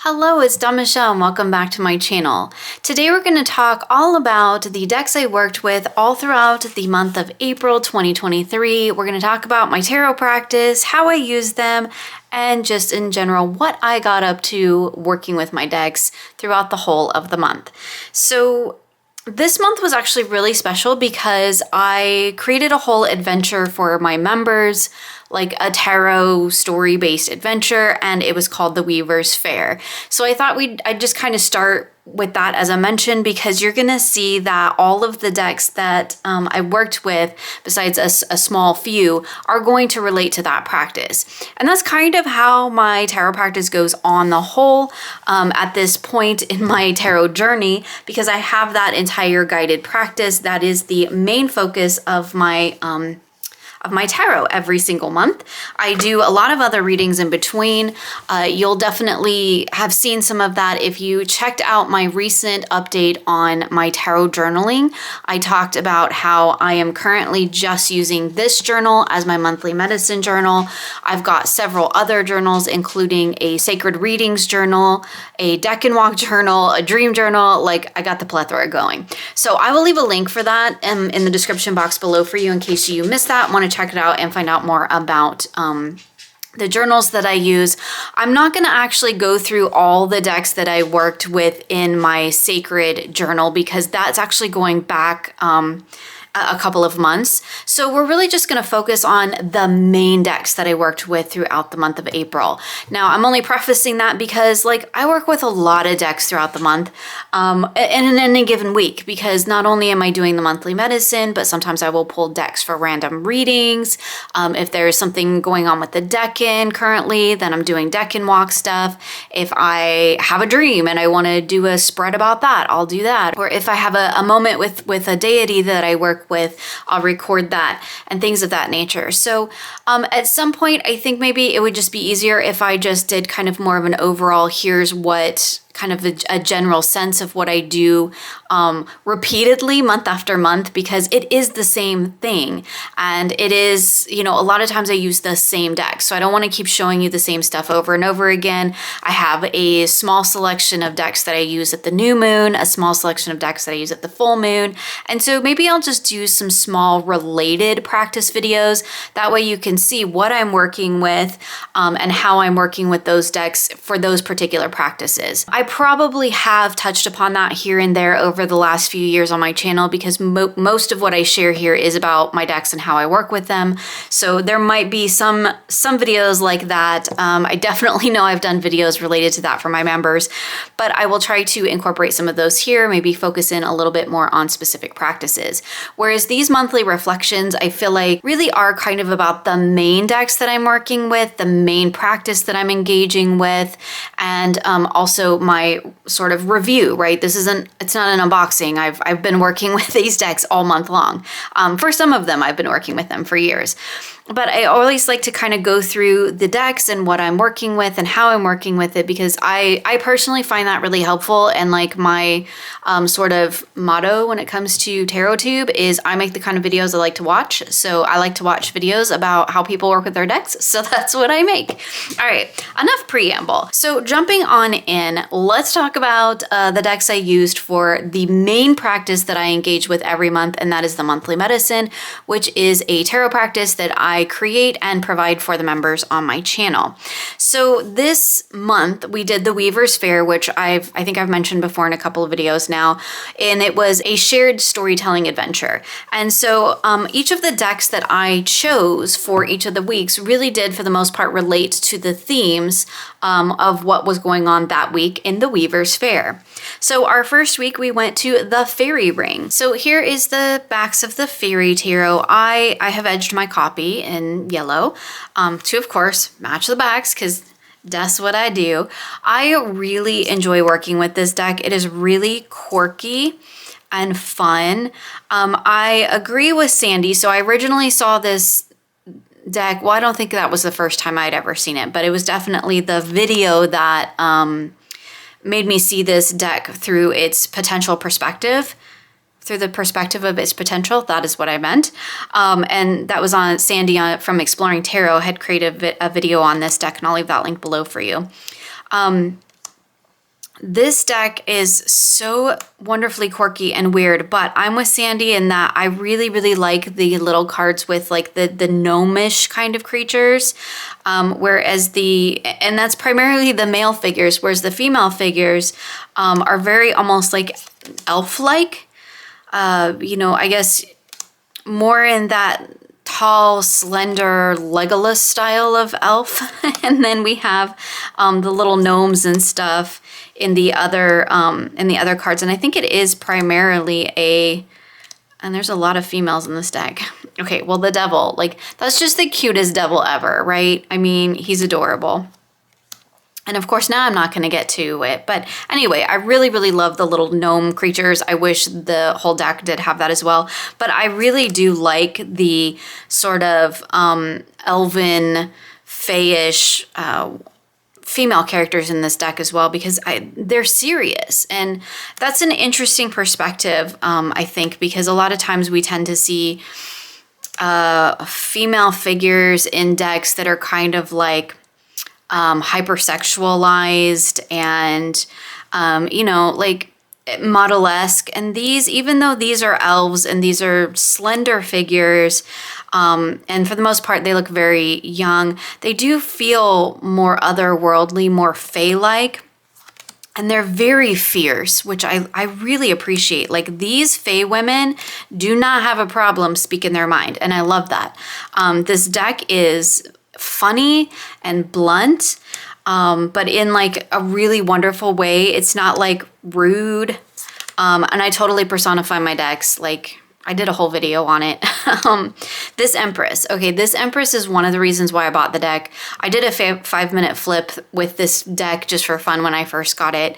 Hello, it's Dawn Michelle and welcome back to my channel. Today we're going to talk all about the decks I worked with all throughout the month of April 2023. We're going to talk about my tarot practice, how I use them, and just in general what I got up to working with my decks throughout the whole of the month. So this month was actually really special because I created a whole adventure for my members, like a tarot story-based adventure, and it was called the Weaver's Fair. So I thought I'd just kind of start with that as a mention because you're gonna see that all of the decks that I worked with, besides a small few, are going to relate to that practice. And that's kind of how my tarot practice goes on the whole at this point in my tarot journey, because I have that entire guided practice that is the main focus of my tarot every single month. I do a lot of other readings in between. You'll definitely have seen some of that if you checked out my recent update on my tarot journaling. I talked about how I am currently just using this journal as my monthly medicine journal. I've got several other journals, including a sacred readings journal, a deck and walk journal, a dream journal. Like, I got the plethora going. So I will leave a link for that in the description box below for you in case you missed that, want to check it out and find out more about the journals that I use. I'm not going to actually go through all the decks that I worked with in my sacred journal because that's actually going back a couple of months. So we're really just going to focus on the main decks that I worked with throughout the month of April. Now, I'm only prefacing that because I work with a lot of decks throughout the month and in any given week, because not only am I doing the monthly medicine, but sometimes I will pull decks for random readings. If there's something going on with the deck-in currently, then I'm doing deck-in walk stuff. If I have a dream and I want to do a spread about that, I'll do that. Or if I have a moment with a deity that I work with, I'll record that and things of that nature. So at some point, I think maybe it would just be easier if I just did kind of more of an overall, here's what kind of a general sense of what I do repeatedly month after month, because it is the same thing. And it is, a lot of times I use the same deck. So I don't want to keep showing you the same stuff over and over again. I have a small selection of decks that I use at the new moon, a small selection of decks that I use at the full moon. And so maybe I'll just do some small related practice videos. That way you can see what I'm working with and how I'm working with those decks for those particular practices. I probably have touched upon that here and there over the last few years on my channel because most of what I share here is about my decks and how I work with them. So there might be some videos like that. I definitely know I've done videos related to that for my members, but I will try to incorporate some of those here, maybe focus in a little bit more on specific practices. Whereas these monthly reflections, I feel like really are kind of about the main decks that I'm working with, the main practice that I'm engaging with, and also my sort of review, right? It's not an unboxing. I've been working with these decks all month long. For some of them, I've been working with them for years. But I always like to kind of go through the decks and what I'm working with and how I'm working with it, because I personally find that really helpful. And my sort of motto when it comes to TarotTube is I make the kind of videos I like to watch. So I like to watch videos about how people work with their decks. So that's what I make. All right, enough preamble. So jumping on in, let's talk about the decks I used for the main practice that I engage with every month, and that is the monthly medicine, which is a tarot practice that I create and provide for the members on my channel. So this month we did the Weaver's Fair, which I think I've mentioned before in a couple of videos now, and it was a shared storytelling adventure. And so each of the decks that I chose for each of the weeks really did, for the most part, relate to the themes of what was going on that week in the Weaver's Fair. So our first week we went to the Fairy Ring. So here is the backs of the Fairy Tarot. I have edged my copy in yellow to, of course, match the backs, because that's what I do. I really enjoy working with this deck. It is really quirky and fun. I agree with Sandy. So I originally saw this deck. Well, I don't think that was the first time I'd ever seen it, but it was definitely the video that made me see this deck through its potential perspective, through the perspective of its potential. That is what I meant. And that was on Sandy from Exploring Tarot had created a video on this deck, and I'll leave that link below for you. This deck is so wonderfully quirky and weird, but I'm with Sandy in that I really, really like the little cards with like the gnomish kind of creatures, and that's primarily the male figures, whereas the female figures are very almost like elf-like, I guess more in that tall, slender Legolas style of elf. And then we have the little gnomes and stuff in the other cards. And I think it is primarily and there's a lot of females in this deck. Okay, well, the devil, like, that's just the cutest devil ever, right? I mean, he's adorable. And of course, now I'm not going to get to it. But anyway, I really, really love the little gnome creatures. I wish the whole deck did have that as well. But I really do like the sort of elven, fayish female characters in this deck as well, because they're serious. And that's an interesting perspective, I think, because a lot of times we tend to see female figures in decks that are kind of like hypersexualized and, like model-esque. And these, even though these are elves and these are slender figures, and for the most part, they look very young, they do feel more otherworldly, more fae-like. And they're very fierce, which I really appreciate. Like, these fae women do not have a problem speaking their mind. And I love that. This deck is funny and blunt, but in like a really wonderful way. It's not like rude. And I totally personify my decks. Like, I did a whole video on it. This Empress. Okay, this Empress is one of the reasons why I bought the deck. I did a 5-minute flip with this deck just for fun when I first got it,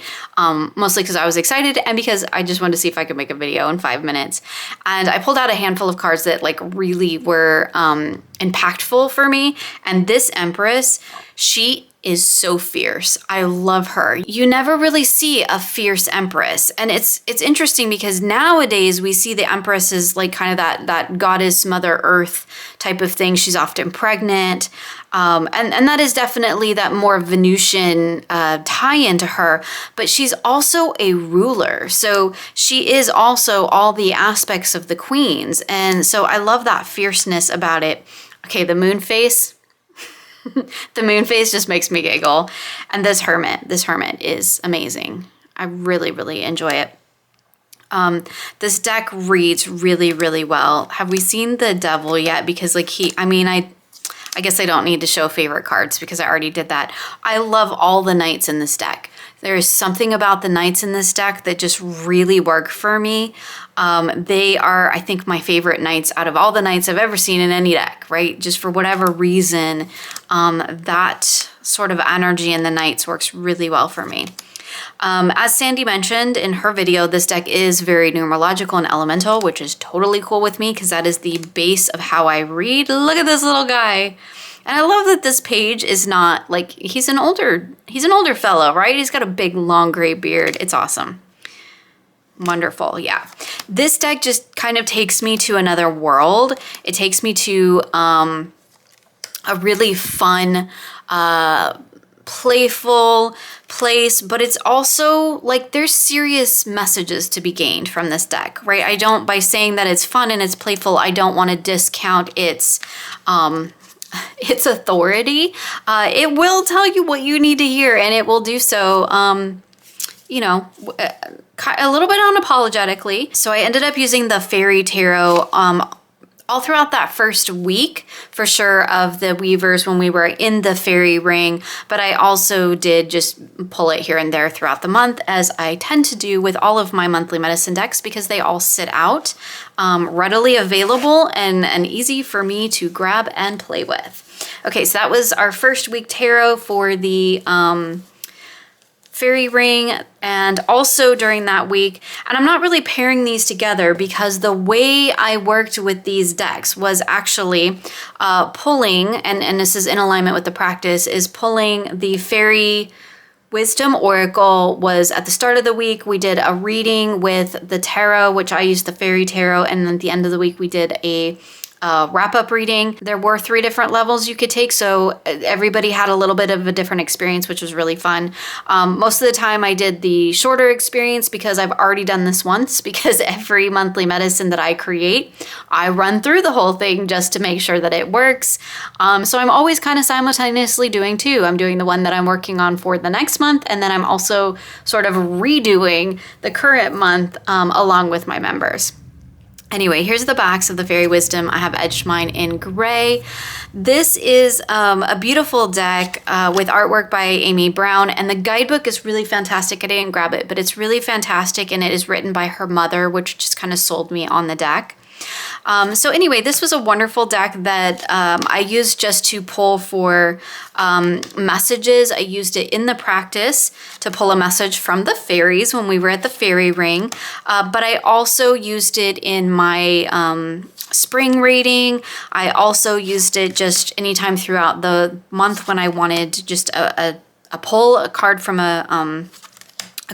mostly because I was excited and because I just wanted to see if I could make a video in 5 minutes. And I pulled out a handful of cards that like really were impactful for me. And this Empress, she is so fierce. I love her. You never really see a fierce Empress. And it's interesting because nowadays we see the Empress as like kind of that goddess Mother Earth type of thing. She's often pregnant. And that is definitely that more Venusian tie-in to her. But she's also a ruler. So she is also all the aspects of the queens. And so I love that fierceness about it. Okay, the moon face. The moon face just makes me giggle. And this hermit is amazing. I really, really enjoy it. This deck reads really, really well. Have we seen the devil yet? Because like I guess I don't need to show favorite cards because I already did that. I love all the knights in this deck. There is something about the knights in this deck that just really work for me. They are, I think, my favorite knights out of all the knights I've ever seen in any deck, right? Just for whatever reason, that sort of energy in the knights works really well for me. As Sandy mentioned in her video, this deck is very numerological and elemental, which is totally cool with me because that is the base of how I read. Look at this little guy. And I love that this page is not like, he's an older fellow, right? He's got a big long gray beard. It's awesome. Wonderful. Yeah. This deck just kind of takes me to another world. It takes me to a really fun, playful place, but it's also like there's serious messages to be gained from this deck, right? By saying that it's fun and it's playful, I don't want to discount its authority. It will tell you what you need to hear, and it will do so, a little bit unapologetically. So I ended up using the Fairy Tarot all throughout that first week, for sure, of the Weavers when we were in the fairy ring, but I also did just pull it here and there throughout the month, as I tend to do with all of my monthly medicine decks, because they all sit out readily available and easy for me to grab and play with. Okay, so that was our first week tarot for the fairy ring, and also during that week, and I'm not really pairing these together because the way I worked with these decks was actually pulling, and this is in alignment with the practice, is pulling the fairy wisdom oracle was at the start of the week. We did a reading with the tarot, which I used the fairy tarot, and then at the end of the week we did a wrap-up reading. There were 3 different levels you could take, so everybody had a little bit of a different experience, which was really fun. Most of the time I did the shorter experience because I've already done this once, because every monthly medicine that I create, I run through the whole thing just to make sure that it works. So I'm always kind of simultaneously doing 2. I'm doing the one that I'm working on for the next month, and then I'm also sort of redoing the current month along with my members. Anyway, here's the backs of the Fairy Wisdom. I have edged mine in gray. This is a beautiful deck with artwork by Amy Brown, and the guidebook is really fantastic. I didn't grab it, but it's really fantastic, and it is written by her mother, which just kind of sold me on the deck. So anyway, this was a wonderful deck that I used just to pull for messages. I used it in the practice to pull a message from the fairies when we were at the fairy ring, but I also used it in my spring reading. I also used it just anytime throughout the month when I wanted just a pull, a card from a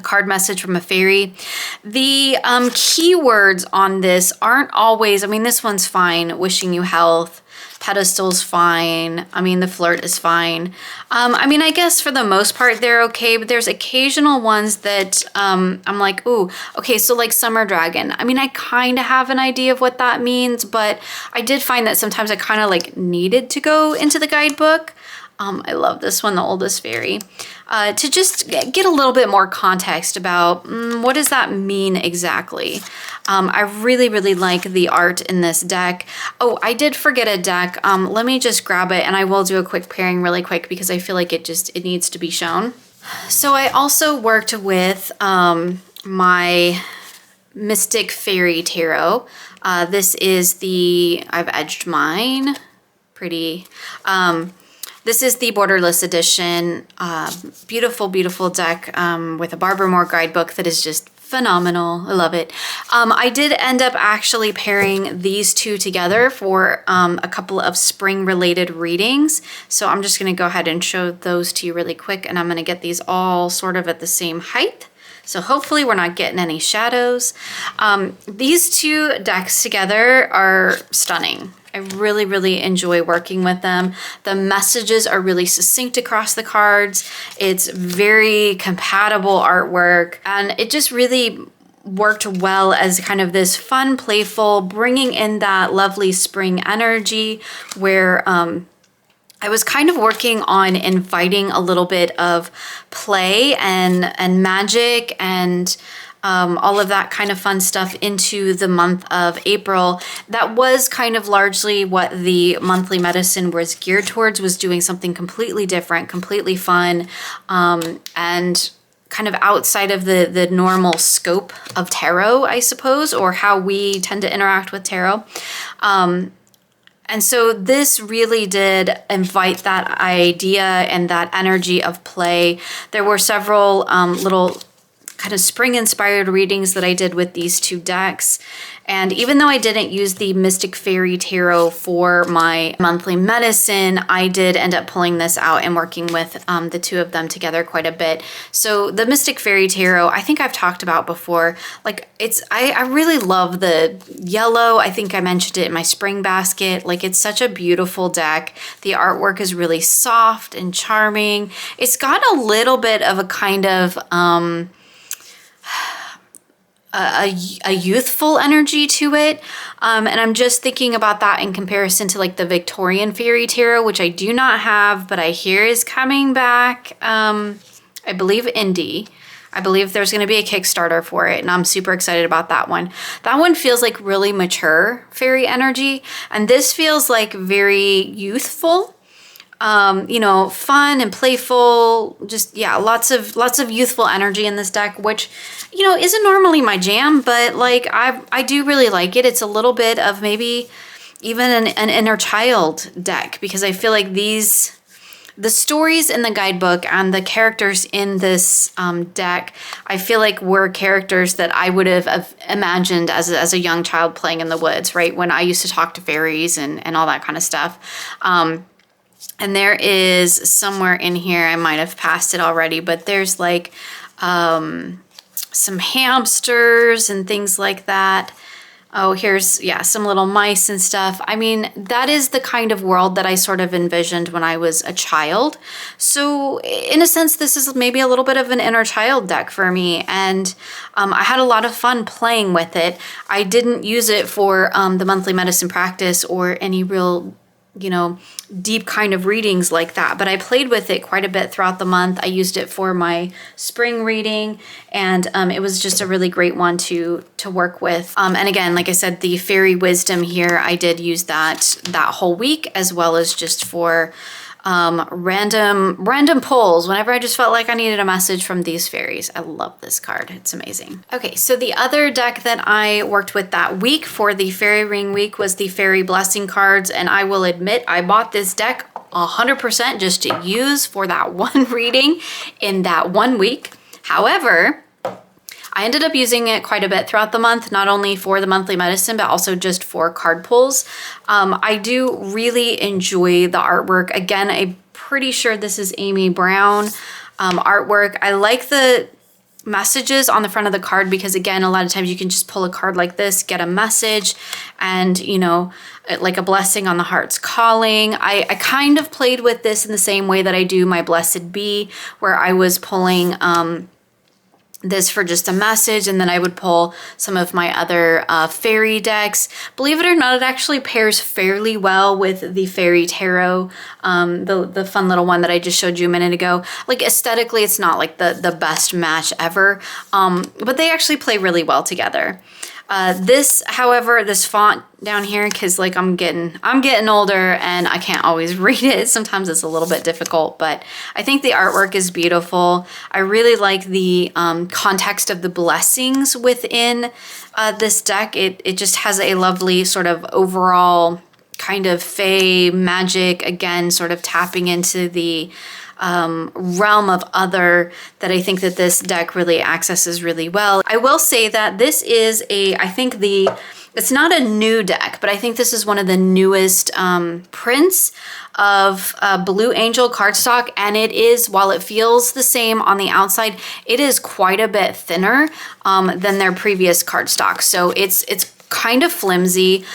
card message from a fairy. The keywords on this aren't always, I mean, this one's fine, wishing you health, pedestal's fine, I mean, the flirt is fine. I mean, I guess for the most part they're okay, but there's occasional ones that I'm like, ooh, okay, so like Summer Dragon. I mean, I kind of have an idea of what that means, but I did find that sometimes I kind of like needed to go into the guidebook. I love this one, The Oldest Fairy, to just get a little bit more context about what does that mean exactly. I really, really like the art in this deck. Oh, I did forget a deck. Let me just grab it, and I will do a quick pairing really quick because I feel like it needs to be shown. So I also worked with my Mystic Fairy Tarot. This is I've edged mine, pretty. This is the Borderless edition. Beautiful, beautiful deck with a Barbara Moore guidebook that is just phenomenal. I love it. I did end up actually pairing these 2 together for a couple of spring-related readings. So I'm just going to go ahead and show those to you really quick, and I'm going to get these all sort of at the same height. So hopefully we're not getting any shadows. These 2 decks together are stunning. I really, really enjoy working with them. The messages are really succinct across the cards. It's very compatible artwork, and it just really worked well as kind of this fun, playful, bringing in that lovely spring energy where I was kind of working on inviting a little bit of play and magic and all of that kind of fun stuff into the month of April. That was kind of largely what the monthly medicine was geared towards, was doing something completely different, completely fun, and kind of outside of the normal scope of tarot, I suppose, or how we tend to interact with tarot. And so this really did invite that idea and that energy of play. There were several little kind of spring-inspired readings that I did with these 2 decks. And even though I didn't use the Mystic Fairy Tarot for my monthly medicine, I did end up pulling this out and working with the 2 of them together quite a bit. So the Mystic Fairy Tarot, I think I've talked about before. Like, I really love the yellow. I think I mentioned it in my spring basket. Like, it's such a beautiful deck. The artwork is really soft and charming. It's got a little bit of a kind of a youthful energy to it, and I'm just thinking about that in comparison to like the Victorian Fairy Tarot, which I do not have, but I hear is coming back. I believe indie. I believe there's going to be a Kickstarter for it, and I'm super excited about that one. That one feels like really mature fairy energy, and this feels like very youthful. You know, fun and playful, just, yeah, lots of youthful energy in this deck, which, you know, isn't normally my jam, but like, I do really like it. It's a little bit of maybe even an inner child deck, because I feel like the stories in the guidebook and the characters in this deck, I feel like were characters that I would have imagined as a young child playing in the woods, right? When I used to talk to fairies and all that kind of stuff. And there is somewhere in here, I might have passed it already, but there's like some hamsters and things like that. Oh, here's, yeah, some little mice and stuff. I mean, that is the kind of world that I sort of envisioned when I was a child. So in a sense, this is maybe a little bit of an inner child deck for me. And I had a lot of fun playing with it. I didn't use it for the monthly medicine practice or any real, you know, deep kind of readings like that, but I played with it quite a bit throughout the month. I used it for my spring reading, and it was just a really great one to work with. And again, like I said, the fairy wisdom here, I did use that whole week, as well as just for random pulls whenever I just felt like I needed a message from these fairies. I love this card. It's amazing. Okay, so the other deck that I worked with that week for the fairy ring week was the fairy blessing cards, and I will admit I bought this deck 100% just to use for that one reading in that 1 week. However, I ended up using it quite a bit throughout the month, not only for the monthly medicine, but also just for card pulls. I do really enjoy the artwork. Again, I'm pretty sure this is Amy Brown artwork. I like the messages on the front of the card because, again, a lot of times you can just pull a card like this, get a message, and, you know, like a blessing on the heart's calling. I kind of played with this in the same way that I do my Blessed Be, where I was pulling this for just a message, and then I would pull some of my other fairy decks. Believe it or not, it actually pairs fairly well with the fairy tarot, the fun little one that I just showed you a minute ago. Like aesthetically, it's not like the best match ever, but they actually play really well together. This, however, this font down here, because like I'm getting older and I can't always read it. Sometimes it's a little bit difficult, but I think the artwork is beautiful. I really like the context of the blessings within this deck. It just has a lovely sort of overall kind of fae magic, again, sort of tapping into the realm of other that I think that this deck really accesses really well. I will say that this is it's not a new deck, but I think this is one of the newest prints of Blue Angel cardstock, and it is, while it feels the same on the outside, it is quite a bit thinner than their previous cardstock. So it's kind of flimsy.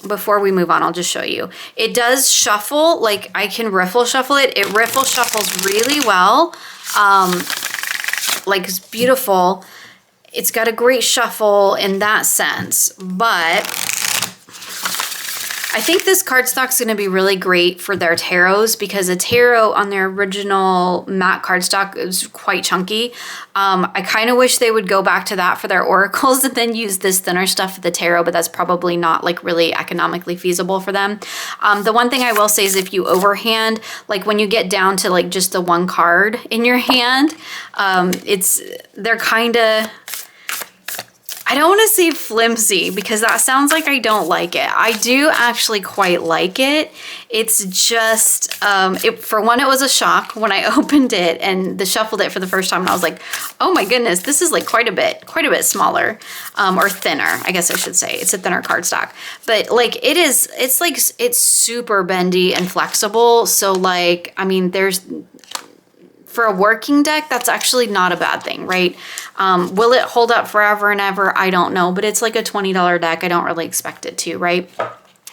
Before we move on, I'll just show you. It does shuffle, like I can riffle shuffle it. It riffle shuffles really well. Like it's beautiful. It's got a great shuffle in that sense, but I think this cardstock is going to be really great for their tarots, because a tarot on their original matte cardstock is quite chunky. I kind of wish they would go back to that for their oracles and then use this thinner stuff for the tarot, but that's probably not like really economically feasible for them. The one thing I will say is if you overhand, like when you get down to like just the one card in your hand, they're kind of, I don't want to say flimsy because that sounds like I don't like it. I do actually quite like it. It's just, for one, it was a shock when I opened it and shuffled it for the first time. And I was like, oh my goodness, this is like quite a bit smaller, or thinner, I guess I should say. It's a thinner cardstock. But like it's super bendy and flexible. So like, I mean, for a working deck, that's actually not a bad thing, right? Will it hold up forever and ever? I don't know, but it's like a $20 deck. I don't really expect it to, right?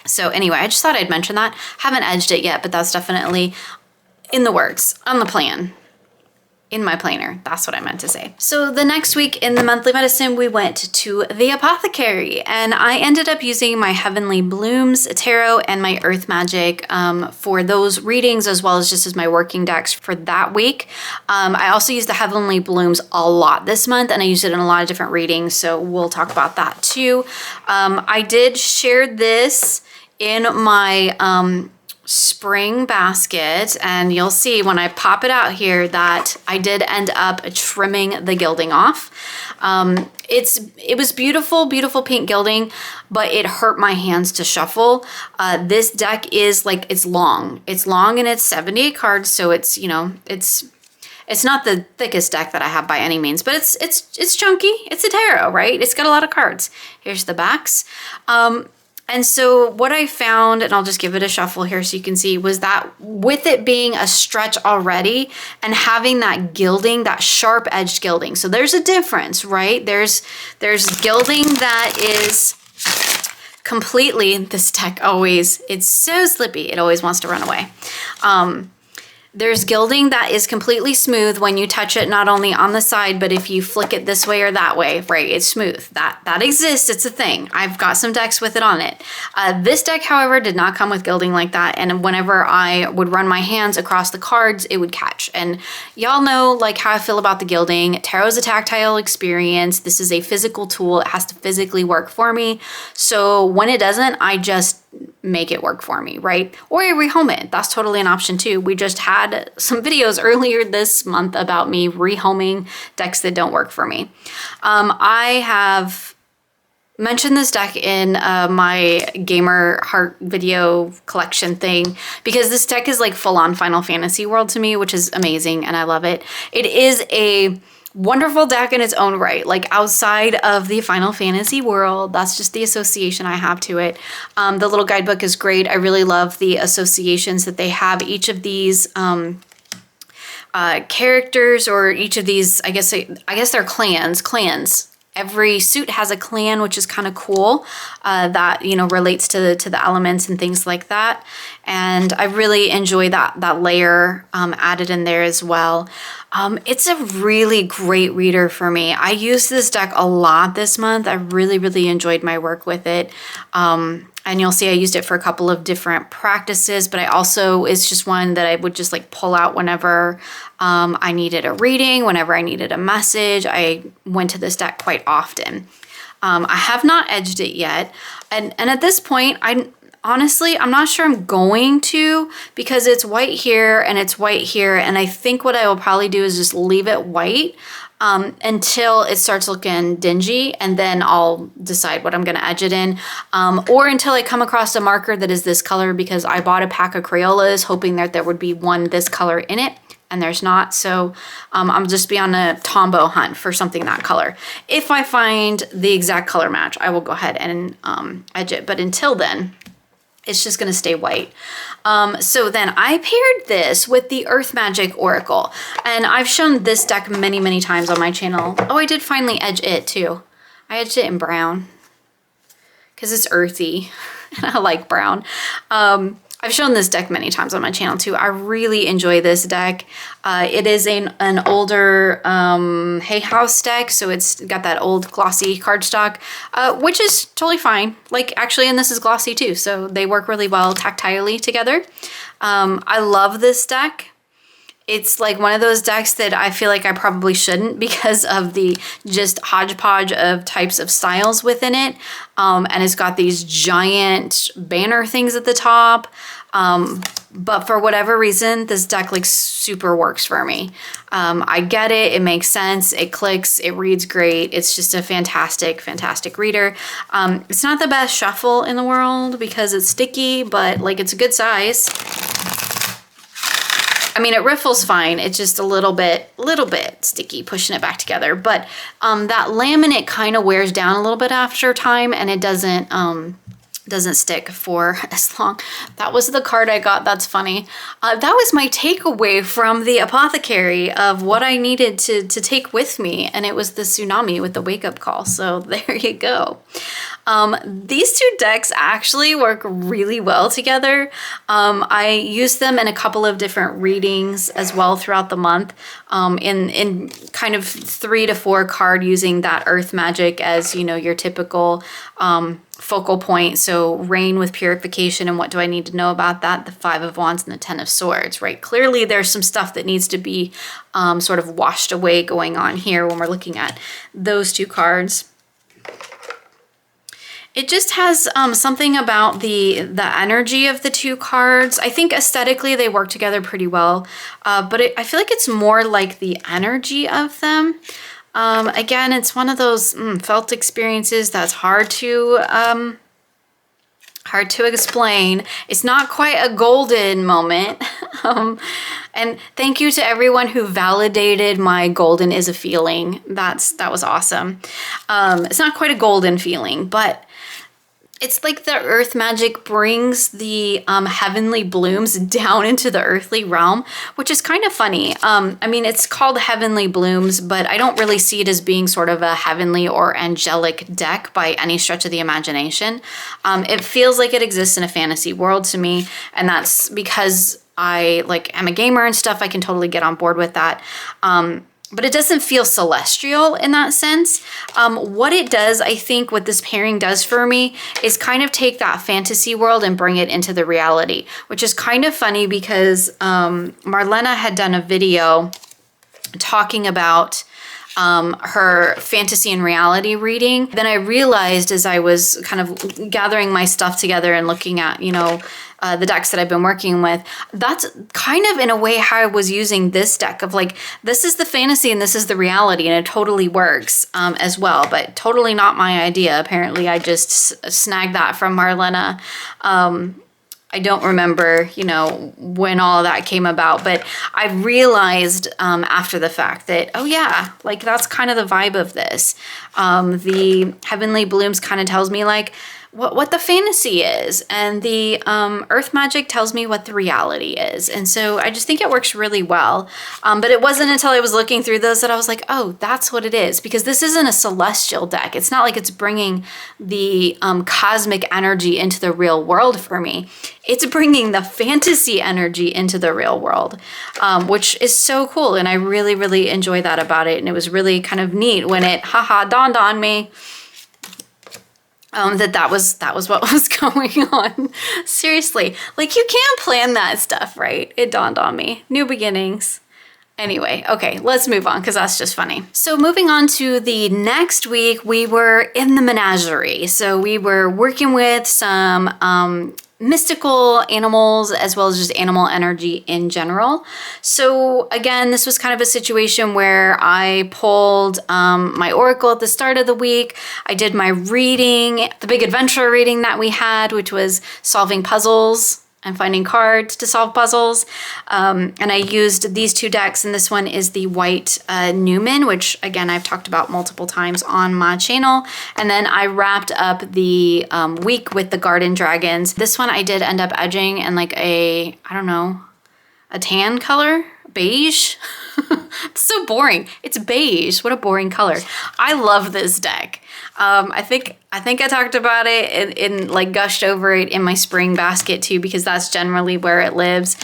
So anyway, I just thought I'd mention that. Haven't edged it yet, but that's definitely in the works, on the plan. In my planner, that's what I meant to say. So the next week in the monthly medicine, we went to the apothecary, and I ended up using my Heavenly Blooms tarot and my Earth Magic for those readings, as well as just as my working decks for that week. I also used the Heavenly Blooms a lot this month, and I used it in a lot of different readings, so we'll talk about that too. I did share this in my spring basket, and you'll see when I pop it out here that I did end up trimming the gilding off. It was beautiful pink gilding, but it hurt my hands to shuffle. This deck is like, it's long and it's 78 cards, so it's, you know, it's not the thickest deck that I have by any means, but it's chunky. It's a tarot, right? It's got a lot of cards. Here's the backs. And so what I found, and I'll just give it a shuffle here so you can see, was that with it being a stretch already and having that gilding, that sharp edged gilding. So there's a difference, right? There's gilding that is completely. This deck always, it's so slippy. It always wants to run away. There's gilding that is completely smooth when you touch it, not only on the side, but if you flick it this way or that way, right, it's smooth. That exists, it's a thing. I've got some decks with it on it. This deck, however, did not come with gilding like that, and whenever I would run my hands across the cards, it would catch. And y'all know like how I feel about the gilding. Tarot is a tactile experience. This is a physical tool. It has to physically work for me. So when it doesn't, I just make it work for me, right? Or I rehome it. That's totally an option too. We just had some videos earlier this month about me rehoming decks that don't work for me. I have mentioned this deck in my gamer heart video collection thing because this deck is like full on Final Fantasy world to me, which is amazing and I love it. It is a wonderful deck in its own right, like outside of the Final Fantasy world. That's just the association I have to it. The little guidebook is great. I really love the associations that they have. Each of these characters, or each of these, I guess they're clans. Every suit has a clan, which is kind of cool. That, you know, relates to the elements and things like that. And I really enjoy that layer added in there as well. It's a really great reader for me. I used this deck a lot this month. I really enjoyed my work with it. And you'll see I used it for a couple of different practices, but it's just one that I would just like pull out whenever I needed a reading, whenever I needed a message. I went to this deck quite often. I have not edged it yet. And at this point, honestly, I'm not sure I'm going to, because it's white here and it's white here. And I think what I will probably do is just leave it white until it starts looking dingy, and then I'll decide what I'm going to edge it in, or until I come across a marker that is this color, because I bought a pack of Crayolas hoping that there would be one this color in it, and there's not. So I'll just be on a Tombow hunt for something that color. If I find the exact color match, I will go ahead and edge it. But until then, it's just going to stay white. So then I paired this with the Earth Magic Oracle. And I've shown this deck many times on my channel. Oh, I did finally edge it too. I edged it in brown because it's earthy and I like brown. I've shown this deck many times on my channel too. I really enjoy this deck. It is an older Hay House deck, so it's got that old glossy cardstock, which is totally fine. Like actually, and this is glossy too, so they work really well tactilely together. I love this deck. It's like one of those decks that I feel like I probably shouldn't because of the just hodgepodge of types of styles within it. And it's got these giant banner things at the top. But for whatever reason, this deck like super works for me. I get it. It makes sense. It clicks. It reads great. It's just a fantastic reader. It's not the best shuffle in the world because it's sticky, but like it's a good size. I mean, it riffles fine. It's just a little bit sticky, pushing it back together. But that laminate kind of wears down a little bit after time, and it doesn't stick for as long. That was the card I got. That's funny. That was my takeaway from the apothecary of what I needed to take with me, and it was the tsunami with the wake-up call. So there you go. These two decks actually work really well together. I used them in a couple of different readings as well throughout the month, in kind of 3 to 4 card, using that Earth Magic as, you know, your typical focal point. So rain with purification, and what do I need to know about that? The 5 of Wands and the 10 of Swords, right? Clearly there's some stuff that needs to be sort of washed away going on here when we're looking at those two cards. It just has something about the energy of the two cards. I think aesthetically they work together pretty well, but I feel like it's more like the energy of them. Again, it's one of those felt experiences that's hard to explain. It's not quite a golden moment. And thank you to everyone who validated my golden is a feeling. That was awesome. It's not quite a golden feeling, but it's like the earth magic brings the heavenly blooms down into the earthly realm, which is kind of funny. I mean, it's called heavenly blooms, but I don't really see it as being sort of a heavenly or angelic deck by any stretch of the imagination. It feels like it exists in a fantasy world to me, and that's because I am a gamer and stuff. I can totally get on board with that. But it doesn't feel celestial in that sense. What it does, I think what this pairing does for me is kind of take that fantasy world and bring it into the reality, which is kind of funny because Marlena had done a video talking about her fantasy and reality reading. Then I realized as I was kind of gathering my stuff together and looking at, the decks that I've been working with, that's kind of in a way how I was using this deck of this is the fantasy and this is the reality, and it totally works as well, but totally not my idea. Apparently I just snagged that from Marlena. I don't remember, when all of that came about, but I realized after the fact that, oh yeah, that's kind of the vibe of this. The Heavenly Blooms kind of tells me what the fantasy is, and the earth magic tells me what the reality is. And so I just think it works really well. But it wasn't until I was looking through those that I was like, oh, that's what it is. Because this isn't a celestial deck. It's not like it's bringing the cosmic energy into the real world for me. It's bringing the fantasy energy into the real world, which is so cool. And I really, really enjoy that about it. And it was really kind of neat when it, dawned on me that was what was going on. Seriously, you can't plan that stuff, right? It dawned on me. New beginnings. Anyway, okay, let's move on because that's just funny. So moving on to the next week, we were in the menagerie. So we were working with some mystical animals as well as just animal energy in general. So again, this was kind of a situation where I pulled my oracle at the start of the week. I did my reading, the big adventure reading that we had, which was solving puzzles and finding cards to solve puzzles. And I used these two decks, and this one is the White Newman, which again, I've talked about multiple times on my channel. And then I wrapped up the week with the Garden Dragons. This one I did end up edging in a tan color, beige. It's so boring. It's beige. What a boring color. I love this deck. I think I talked about it in gushed over it in my spring basket too, because that's generally where it lives.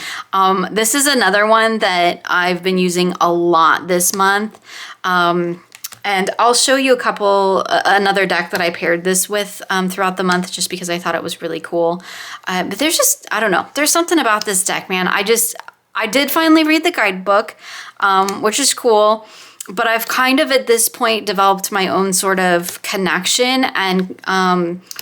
This is another one that I've been using a lot this month. And I'll show you another deck that I paired this with throughout the month, just because I thought it was really cool. But there's just, I don't know, there's something about this deck, man. I did finally read the guidebook, which is cool. But I've kind of at this point developed my own sort of connection and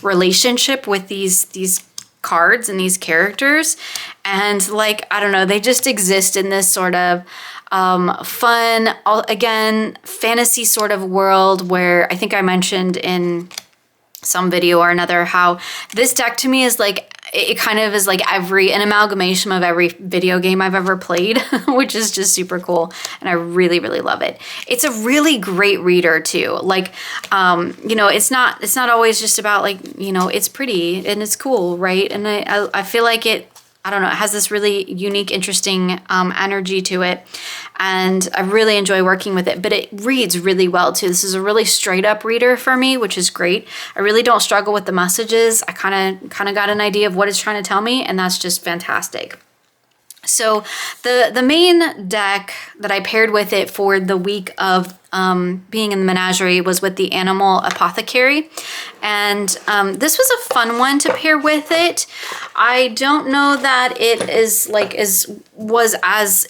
relationship with these cards and these characters. And I don't know, they just exist in this sort of fun, again, fantasy sort of world where I think I mentioned in some video or another how this deck to me is it kind of is an amalgamation of every video game I've ever played, which is just super cool. And I really, really love it. It's a really great reader too. It's not always just about it's pretty and it's cool, right? And I feel like it has this really unique, interesting energy to it. And I really enjoy working with it, but it reads really well too. This is a really straight up reader for me, which is great. I really don't struggle with the messages. I kind of got an idea of what it's trying to tell me, and that's just fantastic. So the main deck that I paired with it for the week of being in the menagerie was with the Animal Apothecary. And this was a fun one to pair with it. I don't know that it it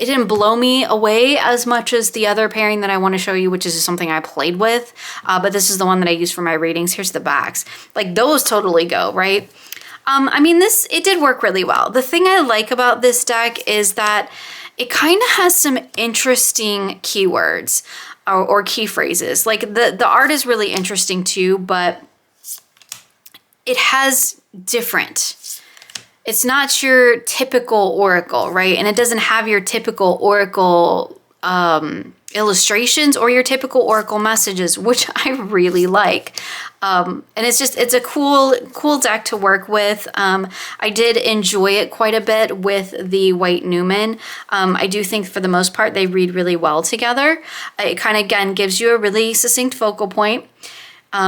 didn't blow me away as much as the other pairing that I want to show you, which is something I played with. But this is the one that I used for my readings. Here's the backs. Those totally go, right? It did work really well. The thing I like about this deck is that it kind of has some interesting keywords or key phrases. The art is really interesting too, but it has different. It's not your typical oracle, right? And it doesn't have your typical oracle illustrations or your typical oracle messages, which I really like. And it's a cool deck to work with. I did enjoy it quite a bit with the White Newman. I do think for the most part they read really well together. It kind of, again, gives you a really succinct focal point.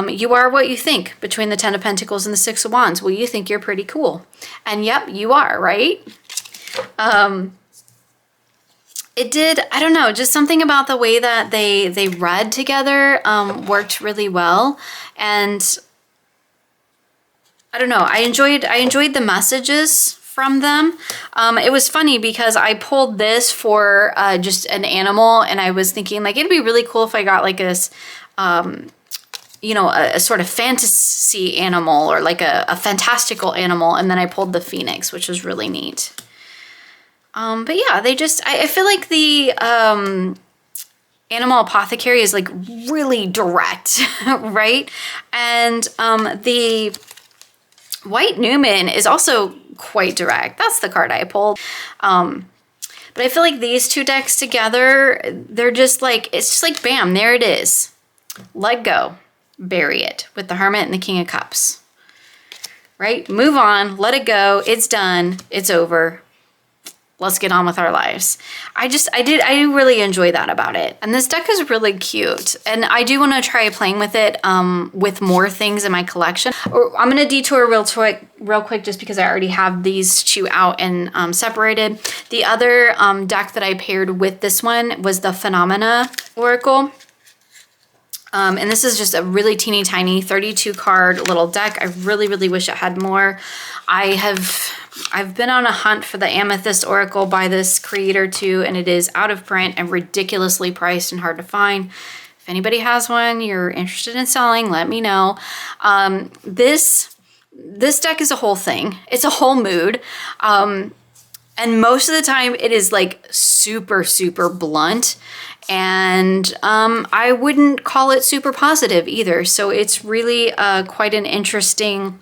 You are what you think between the Ten of Pentacles and the Six of Wands. Well, you think you're pretty cool. And yep, you are, right? It did, I don't know, just something about the way that they read together worked really well. And I don't know, I enjoyed the messages from them. It was funny because I pulled this for just an animal, and I was thinking like it'd be really cool if I got like this, you know, a sort of fantasy animal or like a fantastical animal, and then I pulled the Phoenix, which was really neat. But yeah, I feel like the Animal Apothecary is like really direct, right? And the White Newman is also quite direct. That's the card I pulled. But I feel like these two decks together, they're just like, it's just like, bam, there it is. Let go, bury it with the Hermit and the King of Cups, right? Move on, let it go. It's done. It's over. Let's get on with our lives. I do really enjoy that about it. And this deck is really cute. And I do want to try playing with it with more things in my collection. I'm going to detour real quick just because I already have these two out and separated. The other deck that I paired with this one was the Phenomena Oracle. And this is just a really teeny tiny 32 card little deck. I really, really wish it had more. I've been on a hunt for the Amethyst Oracle by this creator too, and it is out of print and ridiculously priced and hard to find. If anybody has one you're interested in selling, let me know. This deck is a whole thing. It's a whole mood. And most of the time it is like super, super blunt. And I wouldn't call it super positive either. So it's really quite an interesting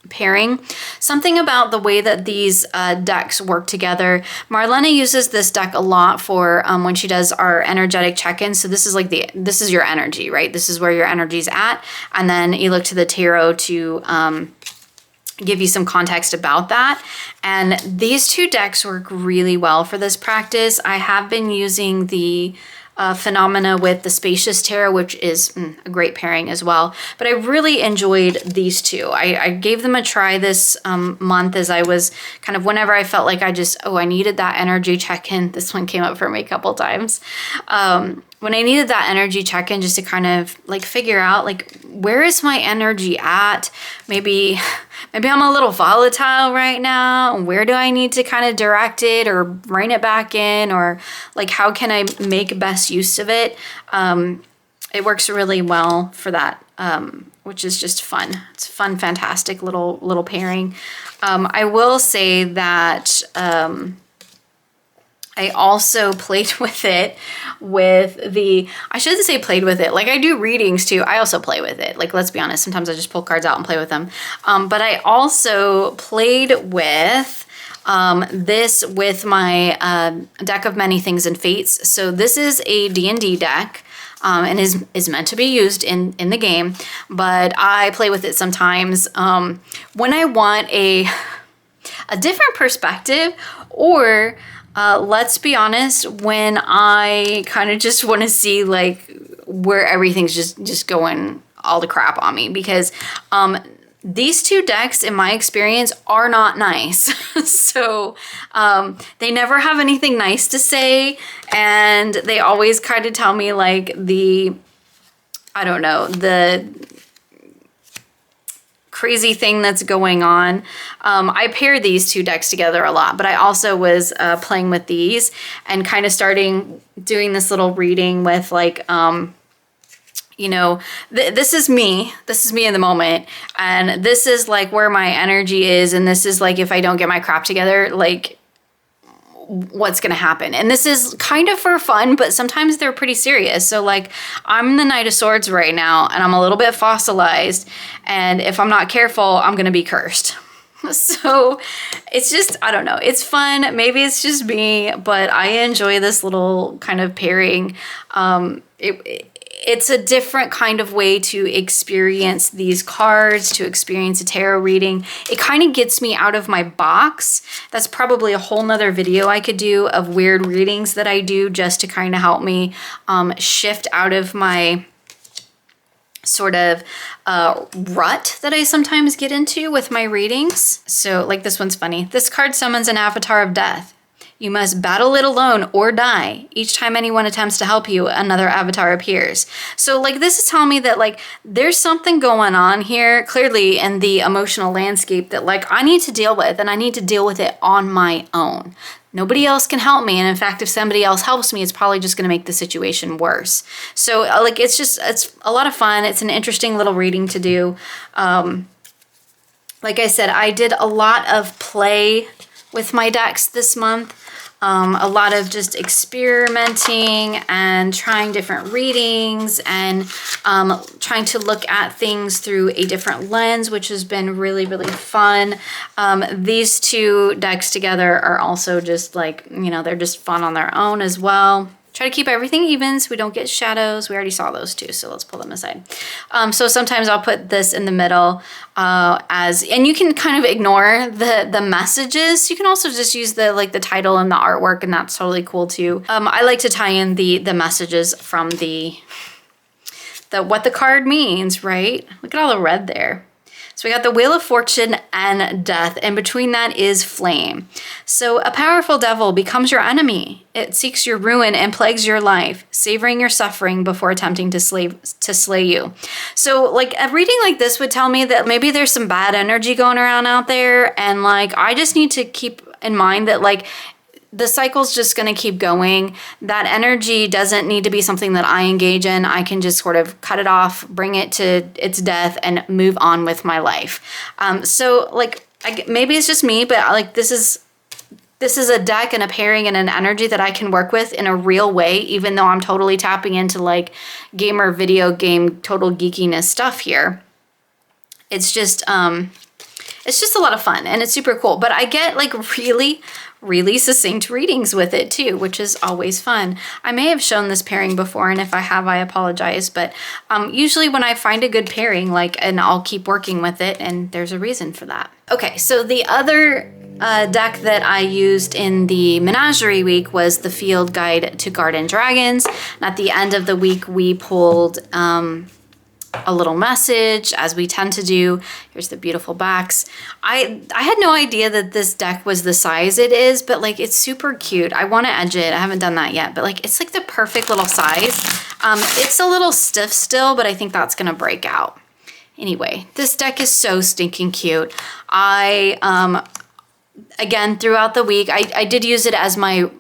pairing. Something about the way that these decks work together. Marlena uses this deck a lot for when she does our energetic check-in. So this is like this is your energy, right? This is where your energy's at. And then you look to the tarot to give you some context about that. And these two decks work really well for this practice. I have been using the Phenomena with the Spacious Tarot, which is a great pairing as well. But I really enjoyed these two. I gave them a try this month as I was kind of, whenever I felt like I needed that energy check-in. This one came up for me a couple times. When I needed that energy check-in just to kind of like figure out like, where is my energy at? Maybe I'm a little volatile right now. Where do I need to kind of direct it or rein it back in, or like how can I make best use of it? It works really well for that, which is just fun. It's a fun, fantastic little pairing. I will say that I also played with it with I shouldn't say played with it. Like I do readings too. I also play with it. Like, let's be honest. Sometimes I just pull cards out and play with them. But I also played with this with my deck of Many Things and Fates. So this is a D&D deck. And is meant to be used in the game. But I play with it sometimes when I want a different perspective, or let's be honest, when I kind of just want to see like where everything's just going all to crap on me, because these two decks, in my experience, are not nice. So they never have anything nice to say, and they always kind of tell me like the crazy thing that's going on. I pair these two decks together a lot, but I also was playing with these and kind of doing this little reading with like, this is me in the moment, and this is like where my energy is, and this is like if I don't get my crap together, like what's gonna happen. And this is kind of for fun, but sometimes they're pretty serious. So like I'm the Knight of Swords right now, and I'm a little bit fossilized, and if I'm not careful, I'm gonna be cursed. So it's just, I don't know, it's fun. Maybe it's just me, but I enjoy this little kind of pairing. It's a different kind of way to experience these cards, to experience a tarot reading. It kind of gets me out of my box. That's probably a whole nother video I could do of weird readings that I do just to kind of help me shift out of my sort of rut that I sometimes get into with my readings. So like this one's funny. This card summons an avatar of death. You must battle it alone or die. Each time anyone attempts to help you, another avatar appears. So like this is telling me that like there's something going on here clearly in the emotional landscape that like I need to deal with, and I need to deal with it on my own. Nobody else can help me. And in fact, if somebody else helps me, it's probably just going to make the situation worse. So like, it's a lot of fun. It's an interesting little reading to do. Like I said, I did a lot of play with my decks this month. A lot of just experimenting and trying different readings and trying to look at things through a different lens, which has been really, really fun. These two decks together are also just like, you know, they're just fun on their own as well. Try to keep everything even so we don't get shadows. We already saw those two, so let's pull them aside. So sometimes I'll put this in the middle and you can kind of ignore the messages. You can also just use the title and the artwork, and that's totally cool too. I like to tie in the messages from the what the card means, right? Look at all the red there. So we got the Wheel of Fortune and Death, and between that is Flame. So a powerful devil becomes your enemy. It seeks your ruin and plagues your life, savoring your suffering before attempting to slay you. So like a reading like this would tell me that maybe there's some bad energy going around out there, and like I just need to keep in mind that like the cycle's just going to keep going. That energy doesn't need to be something that I engage in. I can just sort of cut it off, bring it to its death, and move on with my life. So like maybe it's just me, but like this is a deck and a pairing and an energy that I can work with in a real way, even though I'm totally tapping into like gamer video game total geekiness stuff here. It's just a lot of fun, and it's super cool. But I get like really succinct readings with it too, which is always fun. I may have shown this pairing before, and if I have, I apologize. But usually when I find a good pairing, and I'll keep working with it, and there's a reason for that. Okay, so the other deck that I used in the Menagerie week was the Field Guide to Garden Dragons. And at the end of the week, we pulled a little message, as we tend to do. Here's the beautiful backs. I had no idea that this deck was the size it is, but like it's super cute. I want to edge it. I haven't done that yet, but like it's like the perfect little size. It's a little stiff still, but I think that's gonna break out. Anyway, this deck is so stinking cute. Again, throughout the week, I did use it as my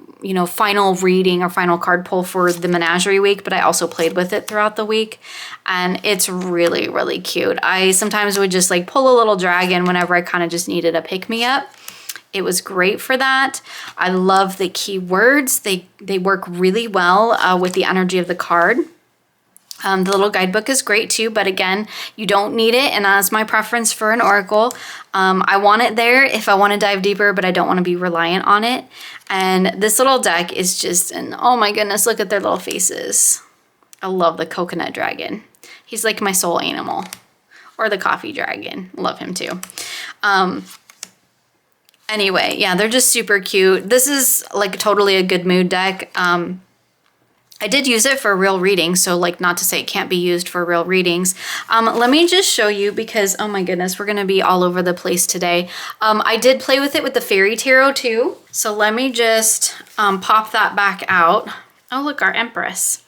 final reading or final card pull for the Menagerie week, but I also played with it throughout the week, and it's really, really cute. I sometimes would just like pull a little dragon whenever I kind of just needed a pick-me-up. It was great for that. I love the keywords. They work really well with the energy of the card. The little guidebook is great too, but again, you don't need it, and that's my preference for an oracle. I want it there if I want to dive deeper, but I don't want to be reliant on it. And this little deck is just, oh my goodness, look at their little faces. I love the coconut dragon. He's like my soul animal. Or the coffee dragon. Love him too. Anyway, yeah, they're just super cute. This is like totally a good mood deck. I did use it for real reading, so like not to say it can't be used for real readings. Let me just show you because, oh my goodness, we're gonna be all over the place today. I did play with it with the Fairy Tarot too. So let me just pop that back out. Oh look, our Empress.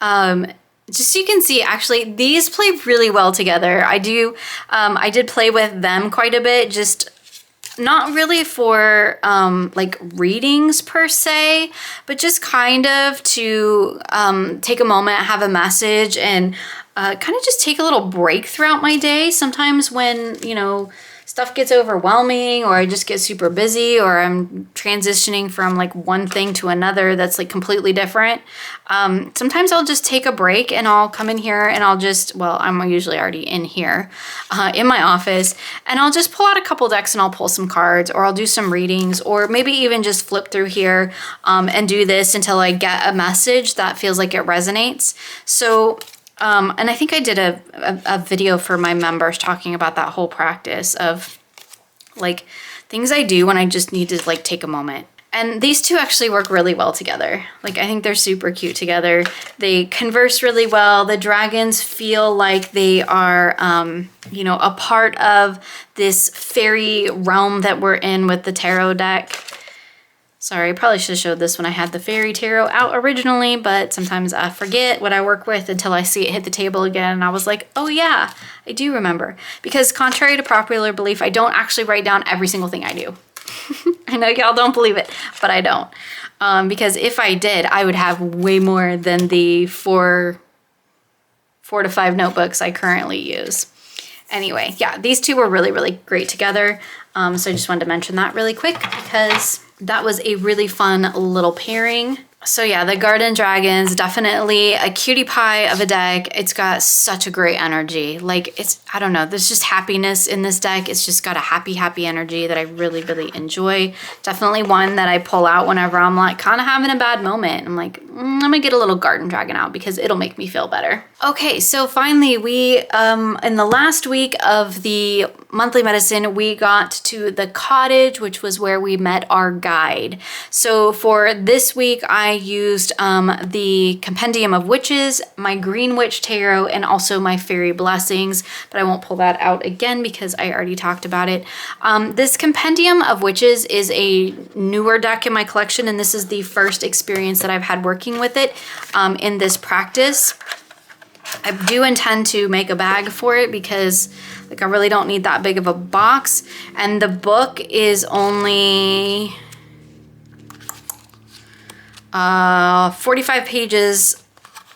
Just so you can see, actually, these play really well together. I did play with them quite a bit, just not really for like readings per se, but just kind of to take a moment, have a message, and kind of just take a little break throughout my day. Sometimes when, stuff gets overwhelming, or I just get super busy, or I'm transitioning from like one thing to another that's like completely different, sometimes I'll just take a break and I'll come in here and I'll just, well, I'm usually already in here in my office, and I'll just pull out a couple decks and I'll pull some cards, or I'll do some readings, or maybe even just flip through here and do this until I get a message that feels like it resonates. So and I think I did a video for my members talking about that whole practice of like things I do when I just need to like take a moment. And these two actually work really well together. Like, I think they're super cute together. They converse really well. The dragons feel like they are, you know, a part of this fairy realm that we're in with the tarot deck. Sorry, I probably should have showed this when I had the fairy tarot out originally, but sometimes I forget what I work with until I see it hit the table again. And I was like, oh yeah, I do remember. Because contrary to popular belief, I don't actually write down every single thing I do. I know y'all don't believe it, but I don't. Because if I did, I would have way more than the four to five notebooks I currently use. Anyway, yeah, these two were really, really great together. So I just wanted to mention that really quick because that was a really fun little pairing. So yeah, the Garden Dragons, definitely a cutie pie of a deck. It's got such a great energy. Like, it's, I don't know, there's just happiness in this deck. It's just got a happy, happy energy that I really, really enjoy. Definitely one that I pull out whenever I'm like kind of having a bad moment. I'm like, I'm gonna get a little Garden Dragon out because it'll make me feel better. Okay, so finally we, in the last week of the monthly medicine, we got to the cottage, which was where we met our guide. So for this week, I used the Compendium of Witches, my Green Witch Tarot, and also my Fairy Blessings, but I won't pull that out again because I already talked about it. This Compendium of Witches is a newer deck in my collection, and this is the first experience that I've had working with it in this practice. I do intend to make a bag for it because like I really don't need that big of a box, and the book is only 45 pages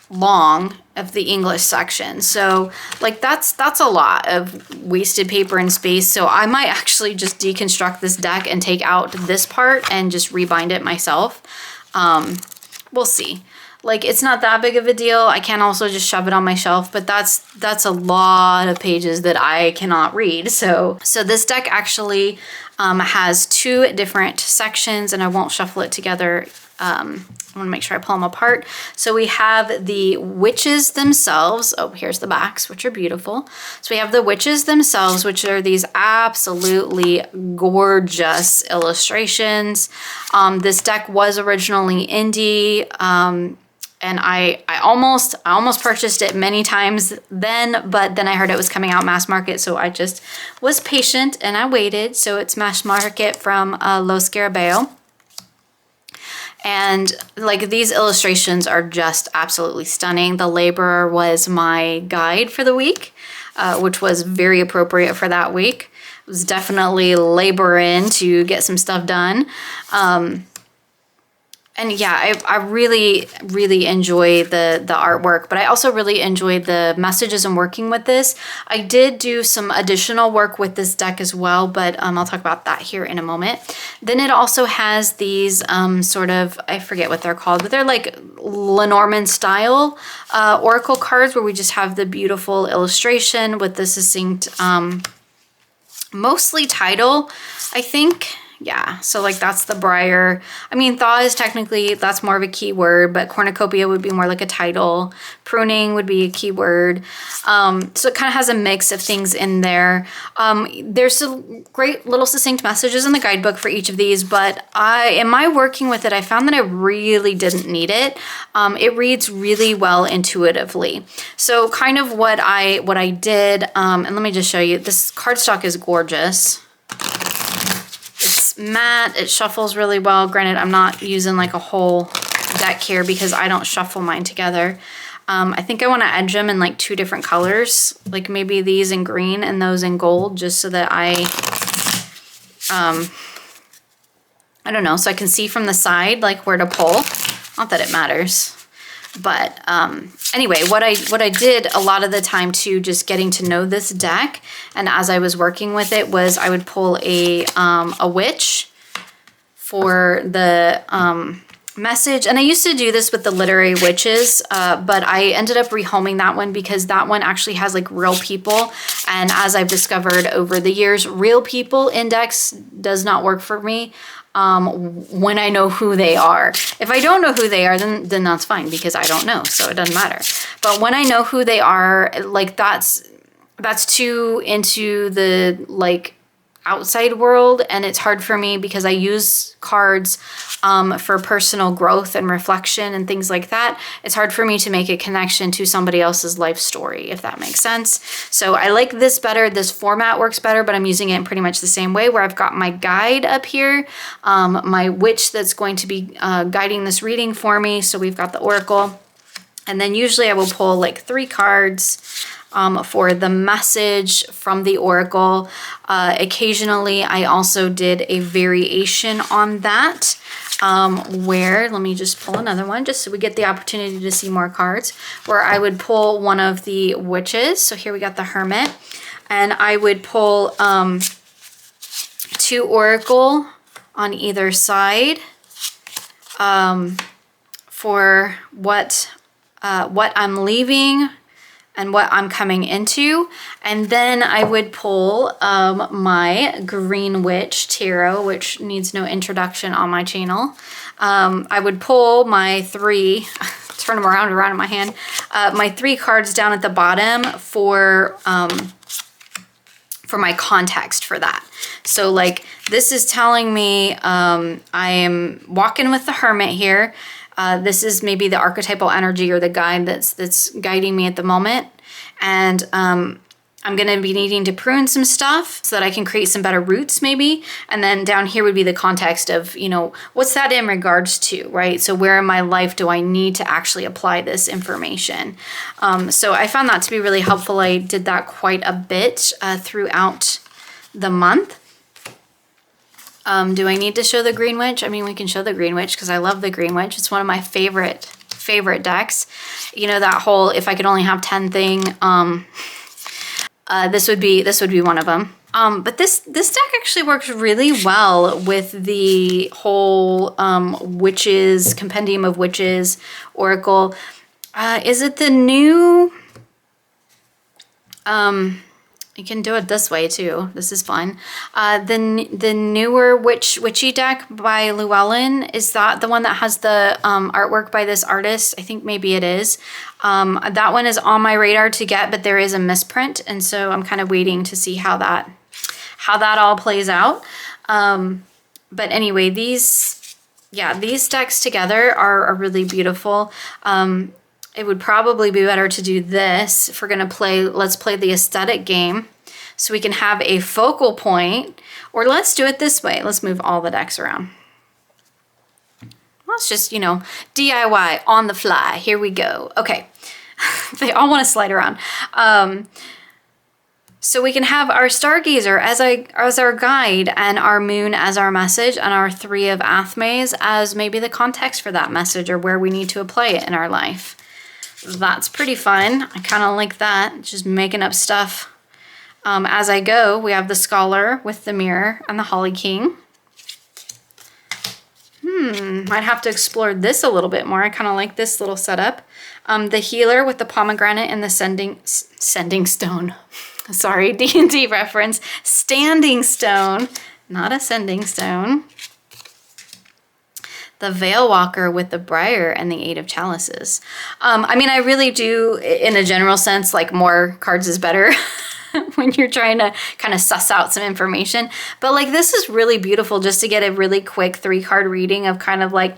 long of the English section. So like that's a lot of wasted paper and space. So I might actually just deconstruct this deck and take out this part and just rebind it myself. We'll see. Like, it's not that big of a deal. I can also just shove it on my shelf, but that's a lot of pages that I cannot read. So this deck actually has two different sections, and I won't shuffle it together. I want to make sure I pull them apart. So we have the witches themselves. Oh, here's the backs, which are beautiful. So we have the witches themselves, which are these absolutely gorgeous illustrations. This deck was originally indie. And I almost purchased it many times then, but then I heard it was coming out mass market, so I just was patient and I waited. So it's mass market from Los Scarabeo. And like, these illustrations are just absolutely stunning. The Laborer was my guide for the week, which was very appropriate for that week. It was definitely laboring to get some stuff done. And yeah, I really, really enjoy the artwork, but I also really enjoy the messages and working with this. I did do some additional work with this deck as well, but I'll talk about that here in a moment. Then it also has these sort of, I forget what they're called, but they're like Lenormand style oracle cards where we just have the beautiful illustration with the succinct, mostly title, I think. Yeah, so like that's the Briar. I mean, Thaw is technically, that's more of a keyword, but Cornucopia would be more like a title. Pruning would be a keyword. So it kind of has a mix of things in there. There's some great little succinct messages in the guidebook for each of these, but in my working with it, I found that I really didn't need it. It reads really well intuitively. So kind of what I did, and let me just show you, this cardstock is gorgeous. Matte, it shuffles really well. Granted, I'm not using like a whole deck here because I don't shuffle mine together. I think I want to edge them in like two different colors, like maybe these in green and those in gold, just so that I don't know, so I can see from the side like where to pull. Not that it matters, But anyway, what I did a lot of the time too, just getting to know this deck, and as I was working with it, was I would pull a witch for the message. And I used to do this with the literary witches, but I ended up rehoming that one because that one actually has like real people. And as I've discovered over the years, real people index does not work for me when I know who they are. If I don't know who they are, then that's fine because I don't know, so it doesn't matter. But when I know who they are, like that's too into the like outside world, and it's hard for me because I use cards for personal growth and reflection and things like that. It's hard for me to make a connection to somebody else's life story, if that makes sense. So I like this better. This format works better, but I'm using it in pretty much the same way, where I've got my guide up here, my witch that's going to be guiding this reading for me. So we've got the oracle, and then usually I will pull like 3 cards for the message from the oracle. Occasionally, I also did a variation on that, where, let me just pull another one just so we get the opportunity to see more cards, where I would pull one of the witches. So here we got the Hermit, and I would pull 2 oracle on either side for what I'm leaving and what I'm coming into. And then I would pull my Green Witch Tarot, which needs no introduction on my channel. I would pull my 3, turn them around in my hand, my 3 cards down at the bottom for my context for that. So like this is telling me I am walking with the Hermit here. This is maybe the archetypal energy or the guide that's guiding me at the moment. And I'm going to be needing to prune some stuff so that I can create some better roots maybe. And then down here would be the context of, you know, what's that in regards to, right? So where in my life do I need to actually apply this information? So I found that to be really helpful. I did that quite a bit throughout the month. Do I need to show the Green Witch? I mean, we can show the Green Witch because I love the Green Witch. It's one of my favorite decks. You know, that whole if I could only have 10 thing, this would be one of them. But this deck actually works really well with the whole witches, compendium of witches, oracle. Is it the new? You can do it this way too. This is fun. The newer witchy deck by Llewellyn, is that the one that has the artwork by this artist? I think maybe it is. That one is on my radar to get, but there is a misprint, and so I'm kind of waiting to see how that all plays out. But anyway, these decks together are really beautiful. It would probably be better to do this if we're gonna let's play the aesthetic game so we can have a focal point, or let's do it this way. Let's move all the decks around. Let's just, you know, DIY on the fly. Here we go. Okay, they all wanna slide around. So we can have our Stargazer as our guide, and our Moon as our message, and our 3 of Athmes as maybe the context for that message or where we need to apply it in our life. That's pretty fun. I kind of like that, just making up stuff as I go. We have the Scholar with the Mirror and the Holly King. Might have to explore this a little bit more. I kind of like this little setup. The Healer with the Pomegranate and the Sending Stone. Sorry, D&D reference. Standing Stone, not a sending stone. The Veil Walker with the Briar and the 8 of Chalices. I mean, I really do, in a general sense, like more cards is better when you're trying to kind of suss out some information. But like this is really beautiful just to get a really quick 3-card reading of kind of like,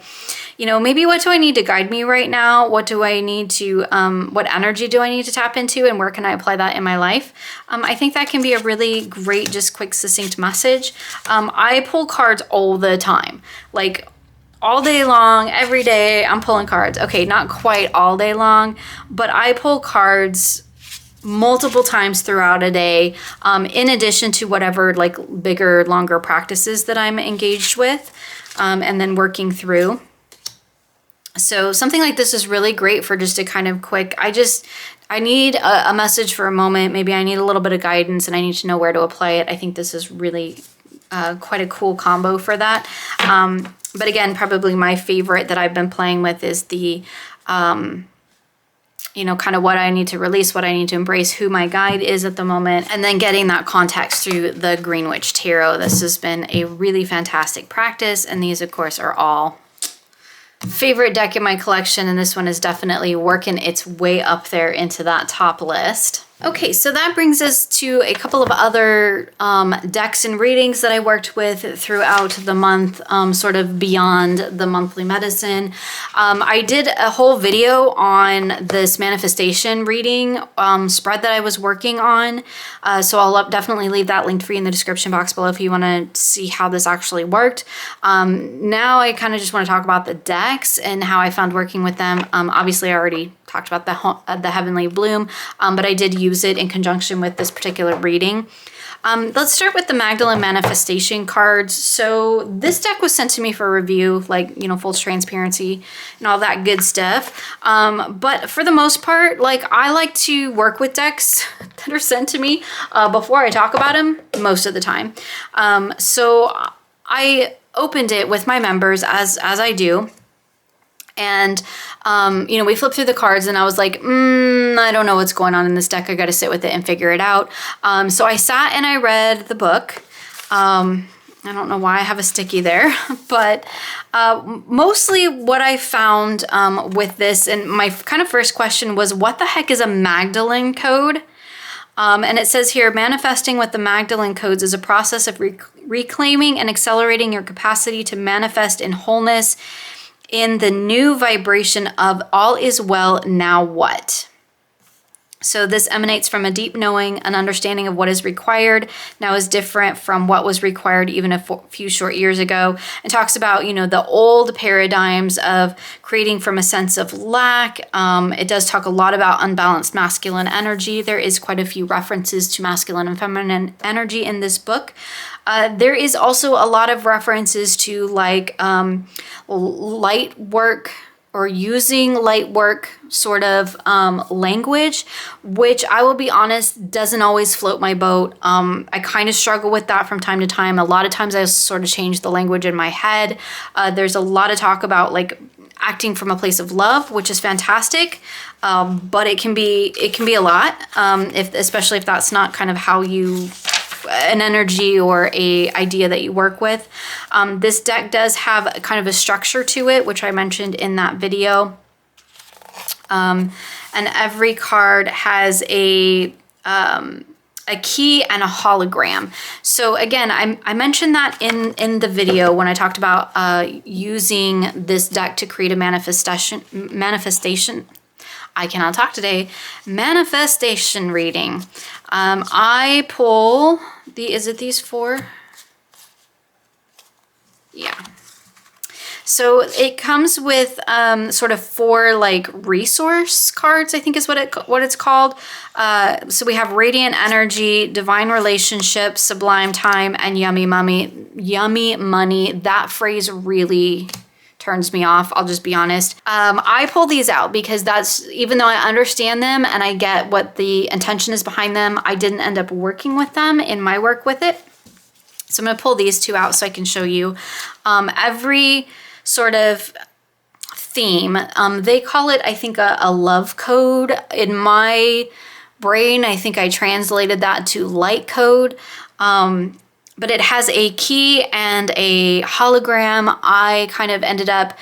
you know, maybe what do I need to guide me right now? What do I need to, what energy do I need to tap into, and where can I apply that in my life? I think that can be a really great, just quick, succinct message. I pull cards all the time. Like, all day long, every day, I'm pulling cards. Okay, not quite all day long, but I pull cards multiple times throughout a day, in addition to whatever like bigger, longer practices that I'm engaged with, and then working through. So something like this is really great for just a kind of quick, I need a message for a moment. Maybe I need a little bit of guidance and I need to know where to apply it. I think this is really quite a cool combo for that. But again, probably my favorite that I've been playing with is the, you know, kind of what I need to release, what I need to embrace, who my guide is at the moment, and then getting that context through the Green Witch Tarot. This has been a really fantastic practice, and these, of course, are all favorite deck in my collection, and this one is definitely working its way up there into that top list. Okay, so that brings us to a couple of other decks and readings that I worked with throughout the month, sort of beyond the monthly medicine. I did a whole video on this manifestation reading spread that I was working on. So I'll definitely leave that linked for you in the description box below if you want to see how this actually worked. Now I kind of just want to talk about the decks and how I found working with them. Obviously I already talked about the Heavenly Bloom, but I did use it in conjunction with this particular reading. Let's start with the Magdalene Manifestation cards. So this deck was sent to me for review, like, you know, full transparency and all that good stuff. But for the most part, like, I like to work with decks that are sent to me before I talk about them most of the time. So I opened it with my members as I do. And, you know, we flipped through the cards and I was like, I don't know what's going on in this deck. I got to sit with it and figure it out. So I sat and I read the book. I don't know why I have a sticky there, but mostly what I found with this, and my kind of first question was, what the heck is a Magdalene code? And it says here, manifesting with the Magdalene codes is a process of reclaiming and accelerating your capacity to manifest in wholeness in the new vibration of all is well, now what? So this emanates from a deep knowing, an understanding of what is required now is different from what was required even a few short years ago. It talks about, you know, the old paradigms of creating from a sense of lack. It does talk a lot about unbalanced masculine energy. There is quite a few references to masculine and feminine energy in this book. There is also a lot of references to like light work or using light work sort of language, which I will be honest, doesn't always float my boat. I kind of struggle with that from time to time. A lot of times I sort of change the language in my head. There's a lot of talk about like acting from a place of love, which is fantastic, but it can be a lot, especially if that's not kind of how you an energy or a idea that you work with. This deck does have kind of a structure to it, which I mentioned in that video. And every card has a key and a hologram. So again, I mentioned that in the video when I talked about using this deck to create a manifestation. I cannot talk today. Manifestation reading. I pull is it these four? Yeah. So it comes with sort of four like resource cards, I think is what it's called. So we have Radiant Energy, Divine Relationships, Sublime Time, and Yummy Money. That phrase really turns me off, I'll just be honest. I pull these out because even though I understand them and I get what the intention is behind them, I didn't end up working with them in my work with it. So I'm gonna pull these two out so I can show you. Every sort of theme, they call it, I think, a love code. In my brain, I think I translated that to light code. But it has a key and a hologram. I kind of ended up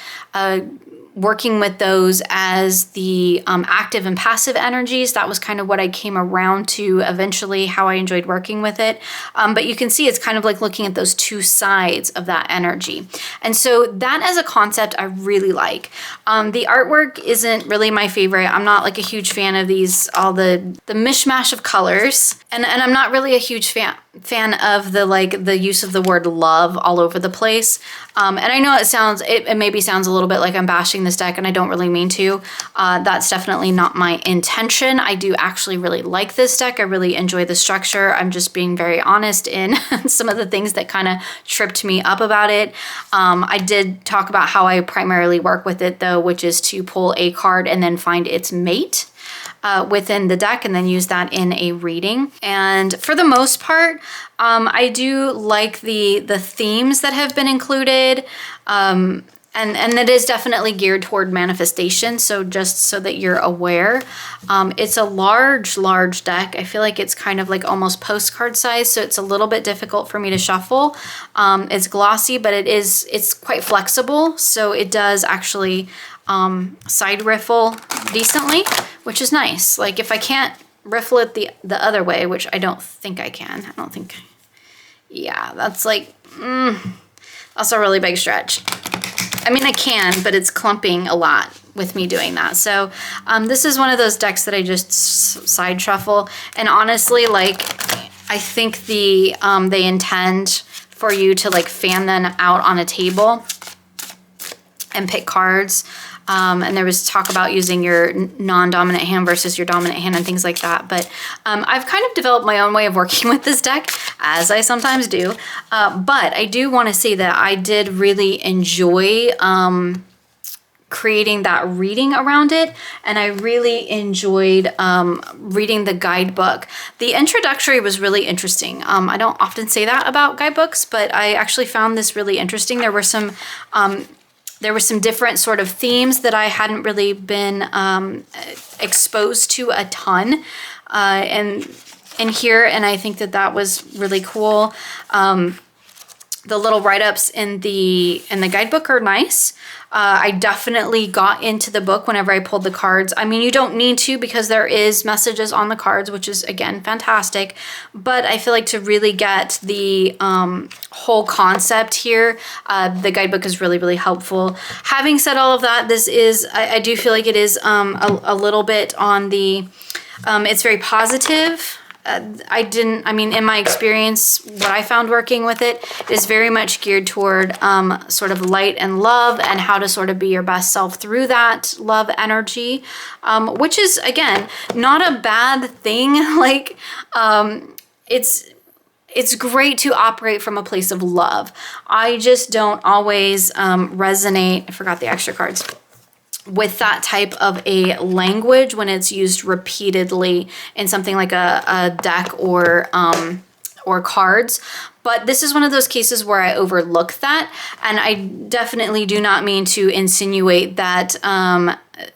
working with those as the active and passive energies. That was kind of what I came around to eventually, how I enjoyed working with it. But you can see it's kind of like looking at those two sides of that energy. And so that as a concept, I really like. The artwork isn't really my favorite. I'm not like a huge fan of these, all the mishmash of colors. And I'm not really a huge fan fan of the use of the word love all over the place. And I know it maybe sounds a little bit like I'm bashing this deck, and I don't really mean to. That's definitely not my intention. I do actually really like this deck. I really enjoy the structure. I'm just being very honest in some of the things that kind of tripped me up about it. I did talk about how I primarily work with it though, which is to pull a card and then find its mate within the deck and then use that in a reading. And for the most part, I do like the themes that have been included. And it is definitely geared toward manifestation. So just so that you're aware, it's a large deck. I feel like it's kind of like almost postcard size. So it's a little bit difficult for me to shuffle. It's glossy, but it's quite flexible. So it does actually side riffle decently, which is nice. Like if I can't riffle it the other way, which I don't think I can. Yeah, that's like, that's a really big stretch. I mean, I can, but it's clumping a lot with me doing that. So this is one of those decks that I just side shuffle. And honestly, like, I think they intend for you to like fan them out on a table and pick cards. And there was talk about using your non-dominant hand versus your dominant hand and things like that. But I've kind of developed my own way of working with this deck, as I sometimes do. But I do want to say that I did really enjoy creating that reading around it. And I really enjoyed reading the guidebook. The introductory was really interesting. I don't often say that about guidebooks, but I actually found this really interesting. There were some different sort of themes that I hadn't really been exposed to a ton in here, and I think that was really cool. The little write-ups in the guidebook are nice. I definitely got into the book whenever I pulled the cards. I mean, you don't need to because there is messages on the cards, which is, again, fantastic. But I feel like to really get the whole concept here, the guidebook is really, really helpful. Having said all of that, this is, I do feel like it is a little bit on the, it's very positive. In my experience, what I found working with it is very much geared toward sort of light and love and how to sort of be your best self through that love energy, which is, again, not a bad thing. Like, it's great to operate from a place of love. I just don't always resonate. I forgot the extra cards. With that type of a language when it's used repeatedly in something like a deck or cards. But this is one of those cases where I overlook that, and I definitely do not mean to insinuate that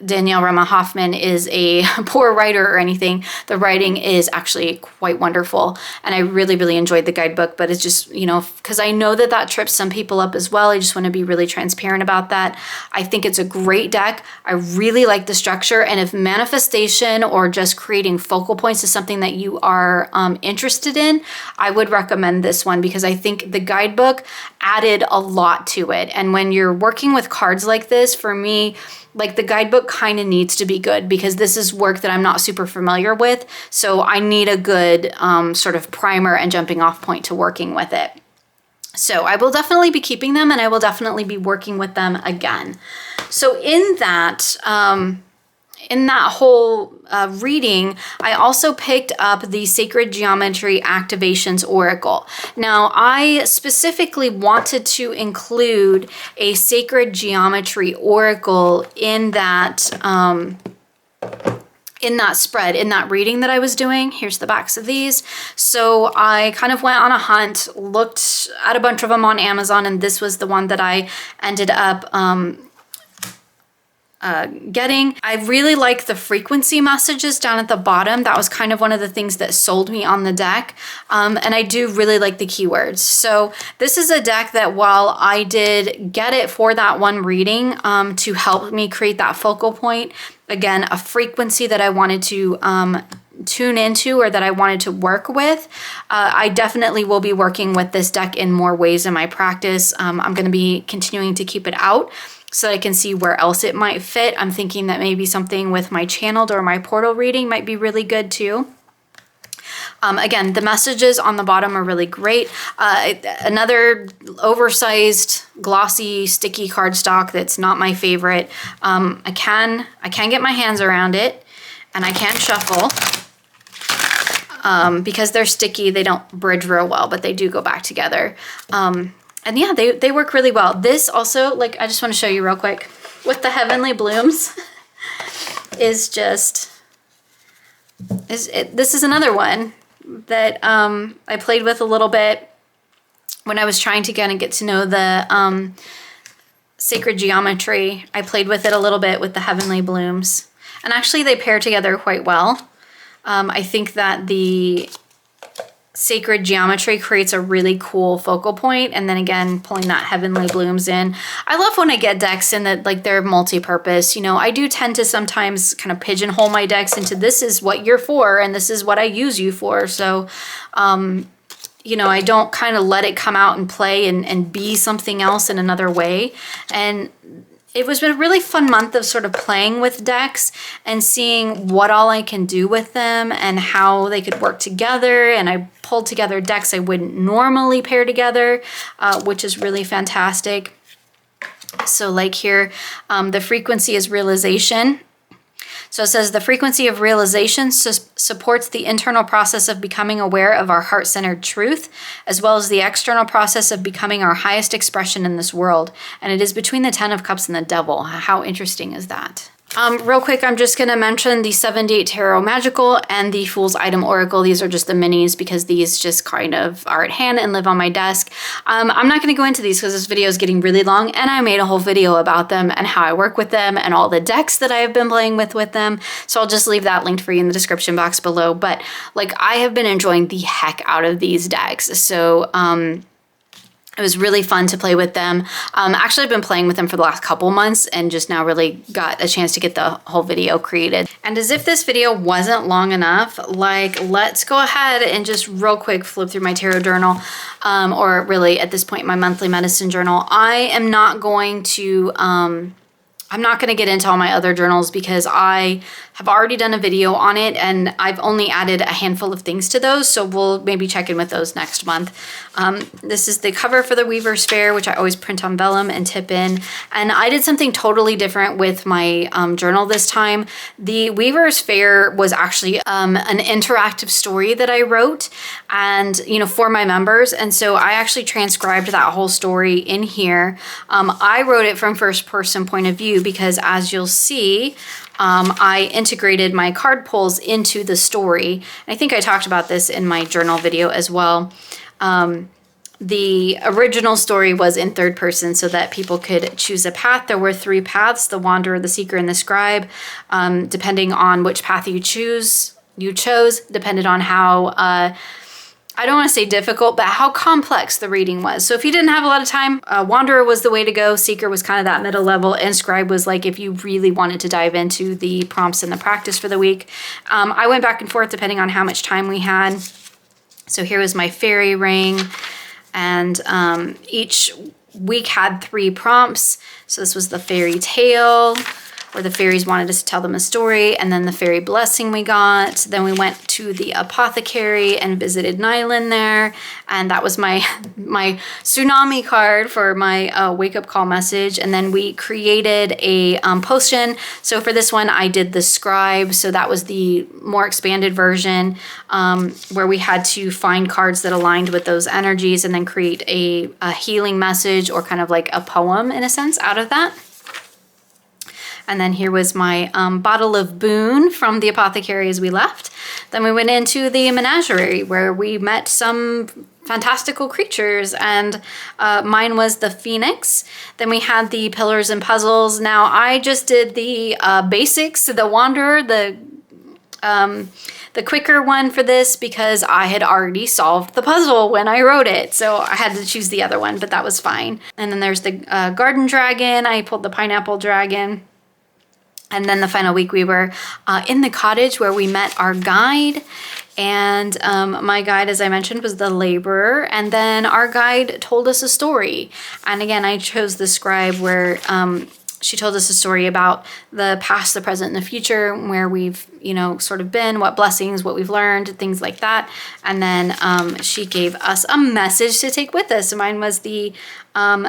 Danielle Rema Hoffman is a poor writer or anything. The writing is actually quite wonderful, and I really, really enjoyed the guidebook, but it's just, because I know that trips some people up as well. I just want to be really transparent about that. I think it's a great deck. I really like the structure, and if manifestation or just creating focal points is something that you are interested in, I would recommend this one because I think the guidebook added a lot to it. And when you're working with cards like this, for me, like the guidebook kind of needs to be good because this is work that I'm not super familiar with. So I need a good sort of primer and jumping off point to working with it. So I will definitely be keeping them and I will definitely be working with them again. So in that whole reading, I also picked up the Sacred Geometry Activations Oracle. Now, I specifically wanted to include a Sacred Geometry Oracle in that spread, in that reading that I was doing. Here's the backs of these. So I kind of went on a hunt, looked at a bunch of them on Amazon, and this was the one that I ended up getting. I really like the frequency messages down at the bottom. That was kind of one of the things that sold me on the deck. And I do really like the keywords. So this is a deck that while I did get it for that one reading to help me create that focal point, again, a frequency that I wanted to tune into or that I wanted to work with, I definitely will be working with this deck in more ways in my practice. I'm going to be continuing to keep it out so that I can see where else it might fit. I'm thinking that maybe something with my channeled or my portal reading might be really good too. Again, the messages on the bottom are really great. Another oversized, glossy, sticky cardstock that's not my favorite. I can get my hands around it, and I can shuffle. Because they're sticky, they don't bridge real well, but they do go back together. And yeah, they work really well. This also, like, I just want to show you real quick with the Heavenly Blooms is just, this is another one that I played with a little bit when I was trying to kind of get to know the sacred geometry. I played with it a little bit with the Heavenly Blooms, and actually they pair together quite well. I think that the sacred geometry creates a really cool focal point, and then again, pulling that Heavenly Blooms in. I love when I get decks in that, like, they're multi-purpose. You know, I do tend to sometimes kind of pigeonhole my decks into this is what you're for and this is what I use you for. So, you know, I don't kind of let it come out and play and be something else in another way. And it was a really fun month of sort of playing with decks and seeing what all I can do with them and how they could work together. And I pulled together decks I wouldn't normally pair together, which is really fantastic. So like here, the frequency is realization. So it says the frequency of realization supports the internal process of becoming aware of our heart-centered truth, as well as the external process of becoming our highest expression in this world. And it is between the 10 of Cups and the Devil. How interesting is that? Real quick, I'm just going to mention the 7-Date Tarot Magical and the Fool's Item Oracle. These are just the minis because these just kind of are at hand and live on my desk. I'm not going to go into these because this video is getting really long, and I made a whole video about them and how I work with them and all the decks that I have been playing with them. So I'll just leave that linked for you in the description box below. But like, I have been enjoying the heck out of these decks. So, it was really fun to play with them. Actually, I've been playing with them for the last couple months and just now really got a chance to get the whole video created. And as if this video wasn't long enough, like, let's go ahead and just real quick flip through my tarot journal, or really at this point, my monthly medicine journal. I am not going to, I'm not going to get into all my other journals because I have already done a video on it and I've only added a handful of things to those. So we'll maybe check in with those next month. This is the cover for the Weaver's Fair, which I always print on vellum and tip in. And I did something totally different with my journal this time. The Weaver's Fair was actually an interactive story that I wrote and, you know, for my members. And so I actually transcribed that whole story in here. I wrote it from first person point of view because, as you'll see, I integrated my card pulls into the story. And I think I talked about this in my journal video as well. The original story was in third person so that people could choose a path. There were 3 paths: the Wanderer, the Seeker, and the Scribe. Depending on which path you chose, depended on how I don't want to say difficult, but how complex the reading was. So if you didn't have a lot of time, Wanderer was the way to go. Seeker was kind of that middle level, and Scribe was like if you really wanted to dive into the prompts and the practice for the week. I went back and forth depending on how much time we had. So here was my fairy ring, and each week had 3 prompts. So this was the fairy tale, where the fairies wanted us to tell them a story, and then the fairy blessing we got. Then we went to the apothecary and visited Nyland there, and that was my tsunami card for my wake up call message. And then we created a potion. So for this one, I did the Scribe. So that was the more expanded version, where we had to find cards that aligned with those energies and then create a healing message or kind of like a poem in a sense out of that. And then here was my bottle of boon from the apothecary as we left. Then we went into the menagerie where we met some fantastical creatures, and mine was the phoenix. Then we had the pillars and puzzles. Now I just did the basics, the Wanderer, the quicker one for this because I had already solved the puzzle when I wrote it. So I had to choose the other one, but that was fine. And then there's the garden dragon. I pulled the pineapple dragon. And then the final week we were in the cottage where we met our guide. And my guide, as I mentioned, was the laborer. And then our guide told us a story. And again, I chose the Scribe where she told us a story about the past, the present, and the future, where we've you know, sort of been, what blessings, what we've learned, things like that. And then she gave us a message to take with us. Mine was the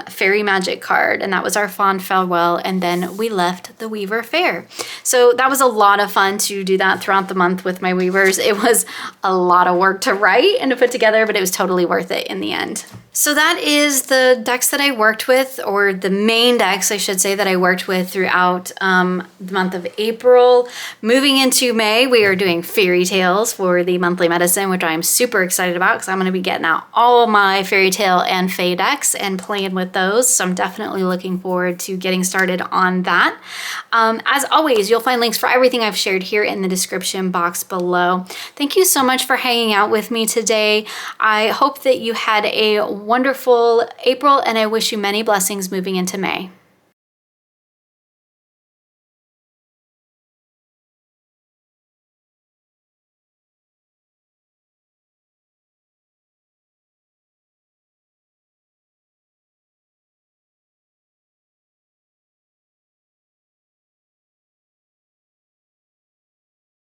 fairy magic card, and that was our fond farewell. And then we left the Weaver Fair. So that was a lot of fun to do that throughout the month with my weavers. It was a lot of work to write and to put together, but it was totally worth it in the end. So that is the decks that I worked with, or the main decks, I should say, that I worked with throughout the month of April. Moving into May, we are doing fairy tales for the monthly medicine, which I'm super excited about because I'm going to be getting out all my fairy tale and fae decks and playing with those. So I'm definitely looking forward to getting started on that. As always, you'll find links for everything I've shared here in the description box below. Thank you so much for hanging out with me today. I hope that you had a wonderful April, and I wish you many blessings moving into May.